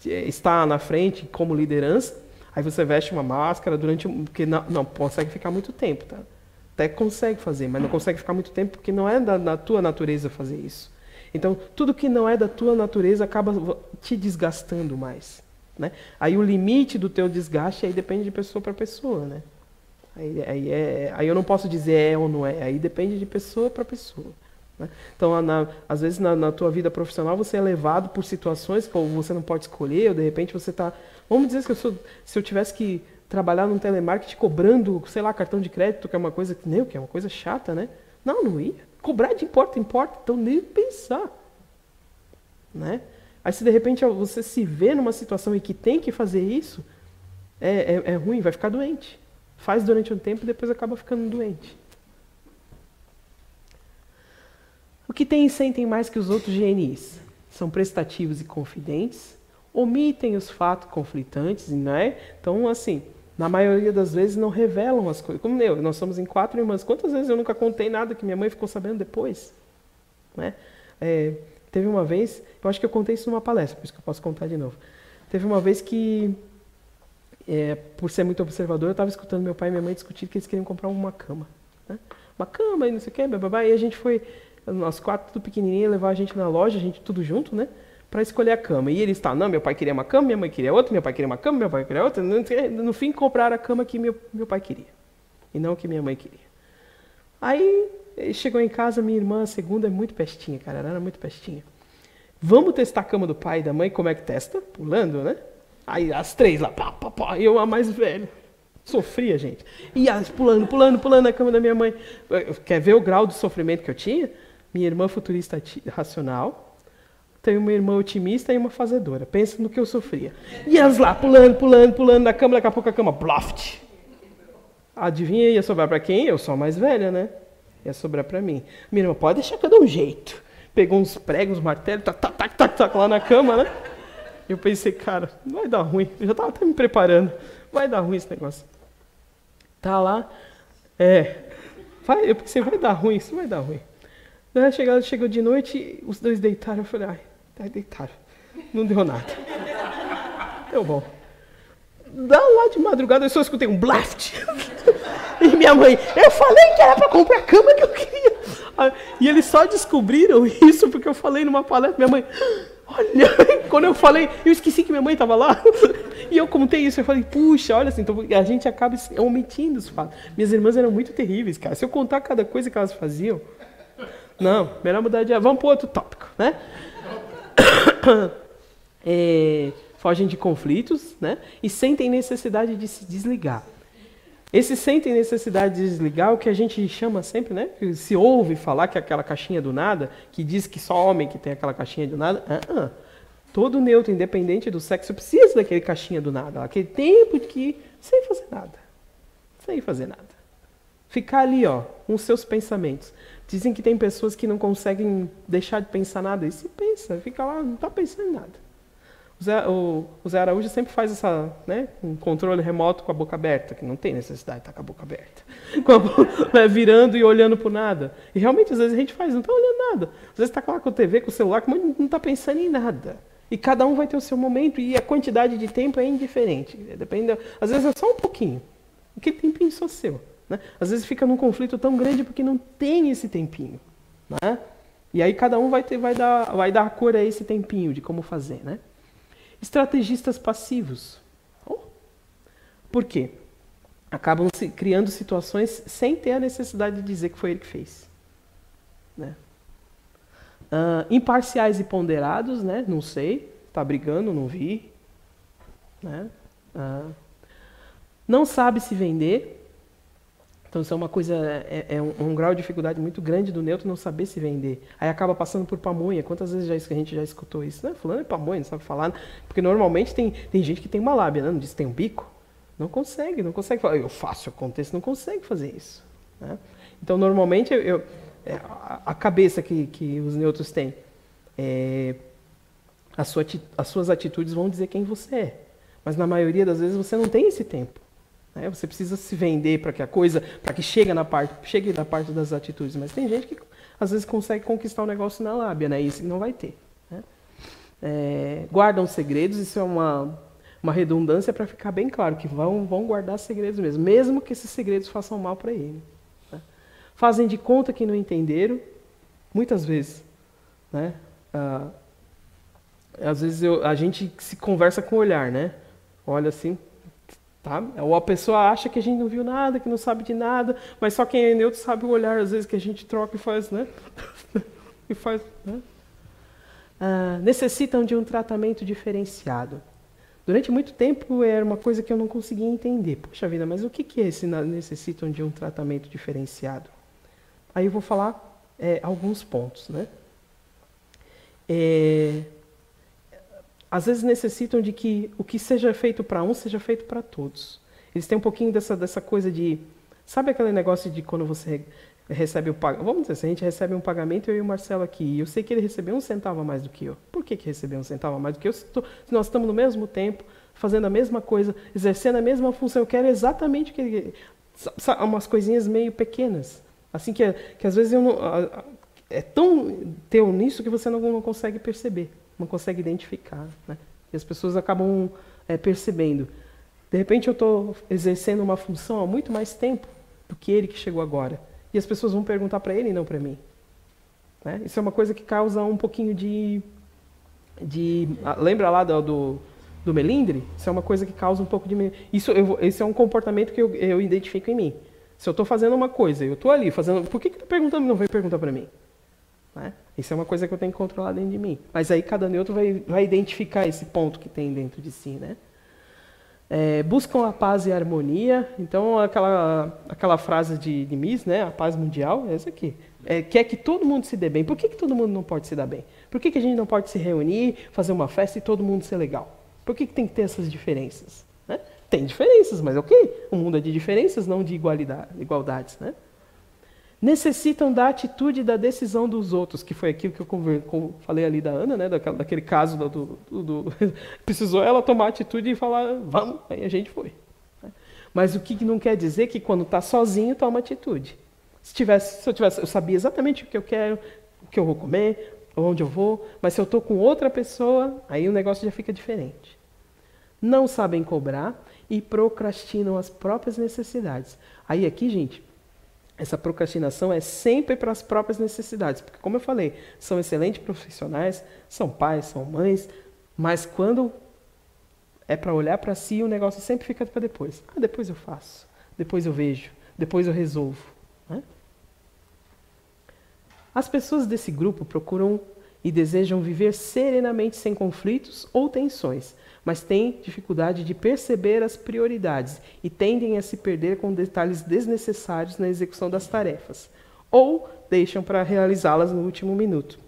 estar na frente como liderança, aí você veste uma máscara porque não consegue ficar muito tempo, tá? Até consegue fazer, mas não consegue ficar muito tempo porque não é da tua natureza fazer isso. Então, tudo que não é da tua natureza acaba te desgastando mais. Né? Aí o limite do teu desgaste aí depende de pessoa para pessoa, né? Aí eu não posso dizer ou não é, aí depende de pessoa para pessoa. Né? Então, às vezes na tua vida profissional você é levado por situações que você não pode escolher, ou de repente você está... Vamos dizer que se eu tivesse que trabalhar num telemarketing cobrando, sei lá, cartão de crédito, que é uma coisa que é uma coisa chata, né? Não ia. Cobrar de importa, então nem pensar. Né? Aí se de repente você se vê numa situação em que tem que fazer isso, é ruim, vai ficar doente. Faz durante um tempo e depois acaba ficando doente. O que tem e sentem mais que os outros GNIs? São prestativos e confidentes, omitem os fatos conflitantes, né? Então, assim, na maioria das vezes não revelam as coisas. Como nós somos em 4 irmãs. Quantas vezes eu nunca contei nada que minha mãe ficou sabendo depois? Né? Teve uma vez, eu acho que eu contei isso numa palestra, por isso que eu posso contar de novo. Teve uma vez que, por ser muito observador, eu estava escutando meu pai e minha mãe discutir que eles queriam comprar uma cama. Né? Uma cama e não sei o que, e a gente foi, nós 4, tudo pequenininho, levar a gente na loja, a gente tudo junto, né? Para escolher a cama. E eles estavam, meu pai queria uma cama, minha mãe queria outra, meu pai queria uma cama, meu pai queria outra. No fim, compraram a cama que meu pai queria, e não a que minha mãe queria. Aí, chegou em casa, minha irmã, a segunda, é muito pestinha, cara, ela era muito pestinha. Vamos testar a cama do pai e da mãe, como é que testa? Pulando, né? Aí as 3 lá, e eu a mais velha. Sofria, gente. E pulando a cama da minha mãe. Quer ver o grau de sofrimento que eu tinha? Minha irmã futurista racional, tenho uma irmã otimista e uma fazedora. Pensa no que eu sofria. E elas lá, pulando na cama, daqui a pouco a cama, ploft. Adivinha, ia sobrar para quem? Eu sou a mais velha, né? Ia sobrar para mim. Minha irmã, pode deixar que eu dou um jeito. Pegou uns pregos, martelo, tac, lá na cama, né? Eu pensei, cara, vai dar ruim. Eu já estava até me preparando. Vai dar ruim esse negócio. Tá lá. Eu pensei, vai dar ruim, isso vai dar ruim. Daí chegou de noite, os dois deitaram. Eu falei, deitaram. Não deu nada. Deu bom. dá lá de madrugada, eu só escutei um blast. E minha mãe, eu falei que era para comprar a cama que eu queria. E eles só descobriram isso porque eu falei numa palestra. Minha mãe, olha, quando eu falei, eu esqueci que minha mãe estava lá. E eu contei isso, eu falei, puxa, olha assim, então a gente acaba omitindo os fatos. Minhas irmãs eram muito terríveis, cara. Se eu contar cada coisa que elas faziam... Não, melhor mudar de... Vamos para outro tópico, né? Fogem de conflitos, né? E sentem necessidade de se desligar. Esse sentem necessidade de desligar, o que a gente chama sempre, né? Se ouve falar que é aquela caixinha do nada, que diz que só homem que tem aquela caixinha do nada. Todo neutro, independente do sexo, precisa daquele caixinha do nada. Aquele tempo que sem fazer nada. Sem fazer nada. Ficar ali, ó, com os seus pensamentos. Dizem que tem pessoas que não conseguem deixar de pensar nada. E se pensa, fica lá, não está pensando em nada. O Zé Araújo sempre faz essa, né, um controle remoto com a boca aberta, que não tem necessidade de estar com a boca aberta. Né, virando e olhando para o nada. E realmente, às vezes, a gente faz, não está olhando nada. Às vezes está lá com a TV, com o celular, mas não está pensando em nada. E cada um vai ter o seu momento, e a quantidade de tempo é indiferente. Depende, às vezes é só um pouquinho. Aquele tempinho só seu. Né? Às vezes fica num conflito tão grande porque não tem esse tempinho. Né? E aí cada um vai dar a cor a esse tempinho de como fazer. Né? Estrategistas passivos. Por quê? Acabam criando situações sem ter a necessidade de dizer que foi ele que fez. Né? Imparciais e ponderados, né? Não sei, está brigando, não vi. Né? Não sabe se vender. Então isso é uma coisa, um grau de dificuldade muito grande do neutro não saber se vender. Aí acaba passando por pamonha. Quantas vezes a gente já escutou isso? Né? Fulano é pamonha, não sabe falar. Porque normalmente tem gente que tem uma lábia, né? Não diz que tem um bico. Não consegue falar, eu faço, acontece, não consegue fazer isso. Né? Então normalmente a cabeça que os neutros têm, as suas atitudes vão dizer quem você é. Mas na maioria das vezes você não tem esse tempo. Você precisa se vender para que a coisa, para que chegue na parte das atitudes. Mas tem gente que às vezes consegue conquistar o negócio na lábia, né? Isso não vai ter. Né? Guardam segredos, isso é uma redundância para ficar bem claro, que vão guardar segredos mesmo que esses segredos façam mal para ele. Né? Fazem de conta que não entenderam, muitas vezes. Né? Às vezes a gente se conversa com o olhar, né? Olha assim. Tá? Ou a pessoa acha que a gente não viu nada, que não sabe de nada, mas só quem é neutro sabe o olhar, às vezes, que a gente troca e faz, né? Né? Necessitam de um tratamento diferenciado. Durante muito tempo era uma coisa que eu não conseguia entender. Poxa vida, mas o que é esse necessitam de um tratamento diferenciado? Aí eu vou falar alguns pontos, né? Às vezes necessitam de que o que seja feito para um seja feito para todos. Eles têm um pouquinho dessa coisa de... Sabe aquele negócio de quando você recebe o pagamento? Vamos dizer assim, a gente recebe um pagamento, eu e o Marcelo aqui, e eu sei que ele recebeu 1 centavo a mais do que eu. Por que recebeu 1 centavo a mais do que eu? Se nós estamos no mesmo tempo, fazendo a mesma coisa, exercendo a mesma função, eu quero exatamente o que ele... Umas coisinhas meio pequenas. Assim que às vezes eu não... É tão teu nisso que você não consegue perceber. Não consegue identificar, né? E as pessoas acabam percebendo. De repente eu estou exercendo uma função há muito mais tempo do que ele que chegou agora. E as pessoas vão perguntar para ele e não para mim. Né? Isso é uma coisa que causa um pouquinho de lembra lá do melindre? Isso é uma coisa que causa um pouco de... Esse é um comportamento que eu identifico em mim. Se eu estou fazendo uma coisa, eu estou ali fazendo... Por que está perguntando e não vai perguntar para mim? Né? Isso é uma coisa que eu tenho que controlar dentro de mim. Mas aí cada neutro vai identificar esse ponto que tem dentro de si. Né? Buscam a paz e a harmonia. Então, aquela frase de Miss, né? A paz mundial, é essa aqui. Quer que todo mundo se dê bem. Por que todo mundo não pode se dar bem? Por que a gente não pode se reunir, fazer uma festa e todo mundo ser legal? Por que tem que ter essas diferenças? Né? Tem diferenças, mas ok. O mundo é de diferenças, não de igualdades. Né? Necessitam da atitude e da decisão dos outros, que foi aquilo que eu falei ali da Ana, né? daquele caso precisou ela tomar atitude e falar, vamos, aí a gente foi. Mas o que não quer dizer que quando está sozinho, toma atitude. Eu sabia exatamente o que eu quero, o que eu vou comer, onde eu vou, mas se eu estou com outra pessoa, aí o negócio já fica diferente. não sabem cobrar e procrastinam as próprias necessidades. Aí aqui, gente, essa procrastinação é sempre para as próprias necessidades, porque como eu falei, são excelentes profissionais, são pais, são mães, mas quando é para olhar para si, o negócio sempre fica para depois. Ah, depois eu faço, depois eu vejo, depois eu resolvo. Né? As pessoas desse grupo procuram e desejam viver serenamente sem conflitos ou tensões, mas têm dificuldade de perceber as prioridades e tendem a se perder com detalhes desnecessários na execução das tarefas, ou deixam para realizá-las no último minuto.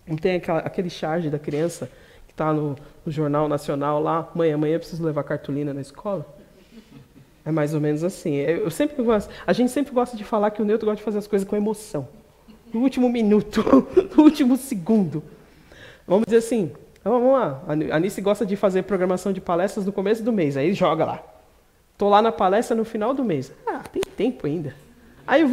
Não tem aquele charge da criança que está no Jornal Nacional lá, mãe, amanhã eu preciso levar cartolina na escola? É mais ou menos assim. A gente sempre gosta de falar que o neutro gosta de fazer as coisas com emoção. No último minuto, no último segundo. Vamos dizer assim, vamos lá, a Anice gosta de fazer programação de palestras no começo do mês, aí joga lá. Estou lá na palestra no final do mês. Ah, tem tempo ainda. Aí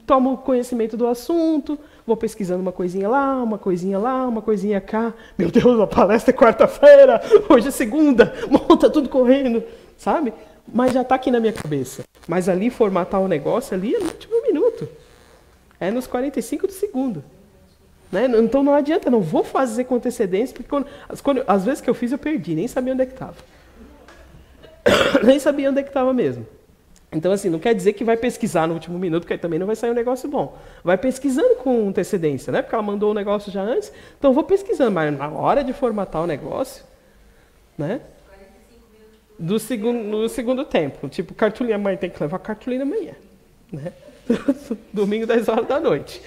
tomo conhecimento do assunto, vou pesquisando uma coisinha lá, uma coisinha lá, uma coisinha cá. Meu Deus, a palestra é quarta-feira, hoje é segunda, monta tudo correndo, sabe? Mas já está aqui na minha cabeça. Mas ali, formatar o negócio ali é no último minuto. É nos 45 do segundo. Né? Então não adianta, não vou fazer com antecedência, porque às vezes que eu fiz eu perdi, nem sabia onde é que estava. Nem sabia onde é que estava mesmo. Então assim, não quer dizer que vai pesquisar no último minuto, porque aí também não vai sair um negócio bom. Vai pesquisando com antecedência, né? Porque ela mandou o negócio já antes, então eu vou pesquisando, mas na hora de formatar o negócio, né? No segundo tempo. Tipo, cartolina, mãe tem que levar cartolina amanhã. Né? Domingo, 10 horas da noite.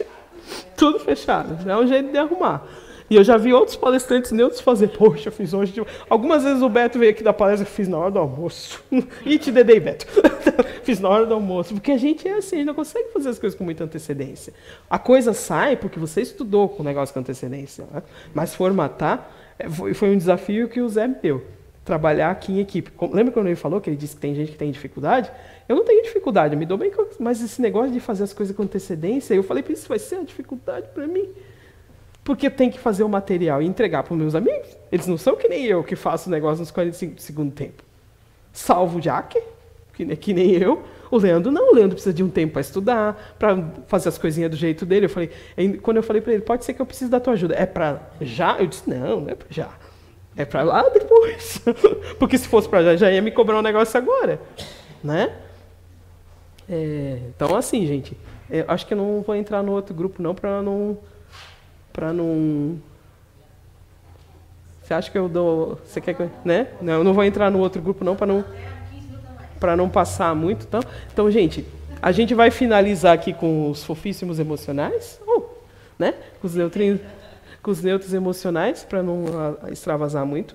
Tudo fechado. É um jeito de arrumar. E eu já vi outros palestrantes neutros fazer. Poxa, eu fiz hoje. Algumas vezes o Beto veio aqui da palestra e fiz na hora do almoço. E te dedei, Beto. Fiz na hora do almoço. Porque a gente é assim, a gente não consegue fazer as coisas com muita antecedência. A coisa sai porque você estudou com o negócio com antecedência. Né? Mas formatar foi um desafio que o Zé me deu. Trabalhar aqui em equipe. Lembra quando ele falou que ele disse que tem gente que tem dificuldade? Eu não tenho dificuldade, eu me dou bem com... Mas esse negócio de fazer as coisas com antecedência, eu falei para isso vai ser uma dificuldade para mim. Porque eu tenho que fazer o material e entregar para os meus amigos. Eles não são que nem eu que faço o negócio nos 45 do segundo tempo. Salvo o Jaque, que nem eu. O Leandro não, o Leandro precisa de um tempo para estudar, para fazer as coisinhas do jeito dele. Quando eu falei para ele, pode ser que eu precise da tua ajuda. É para já? Eu disse, não é para já. É para lá depois. Porque se fosse para já ia me cobrar um negócio agora. Né? Então, assim, gente, acho que eu não vou entrar no outro grupo, não, para não... Você acha que eu dou... Você quer que... Né? Não, eu não vou entrar no outro grupo, não, para não passar muito. Então, gente, a gente vai finalizar aqui com os fofíssimos emocionais, né? Com os neutros emocionais, para não extravasar muito.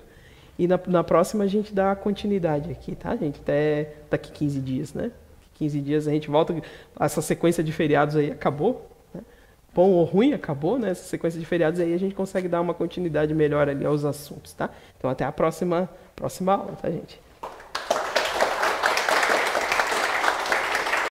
E na próxima a gente dá continuidade aqui, tá, gente? Até daqui 15 dias, né? 15 dias a gente volta. Essa sequência de feriados aí acabou, né? Bom ou ruim, acabou, né? Essa sequência de feriados aí a gente consegue dar uma continuidade melhor ali aos assuntos, tá? Então até a próxima aula, tá, gente?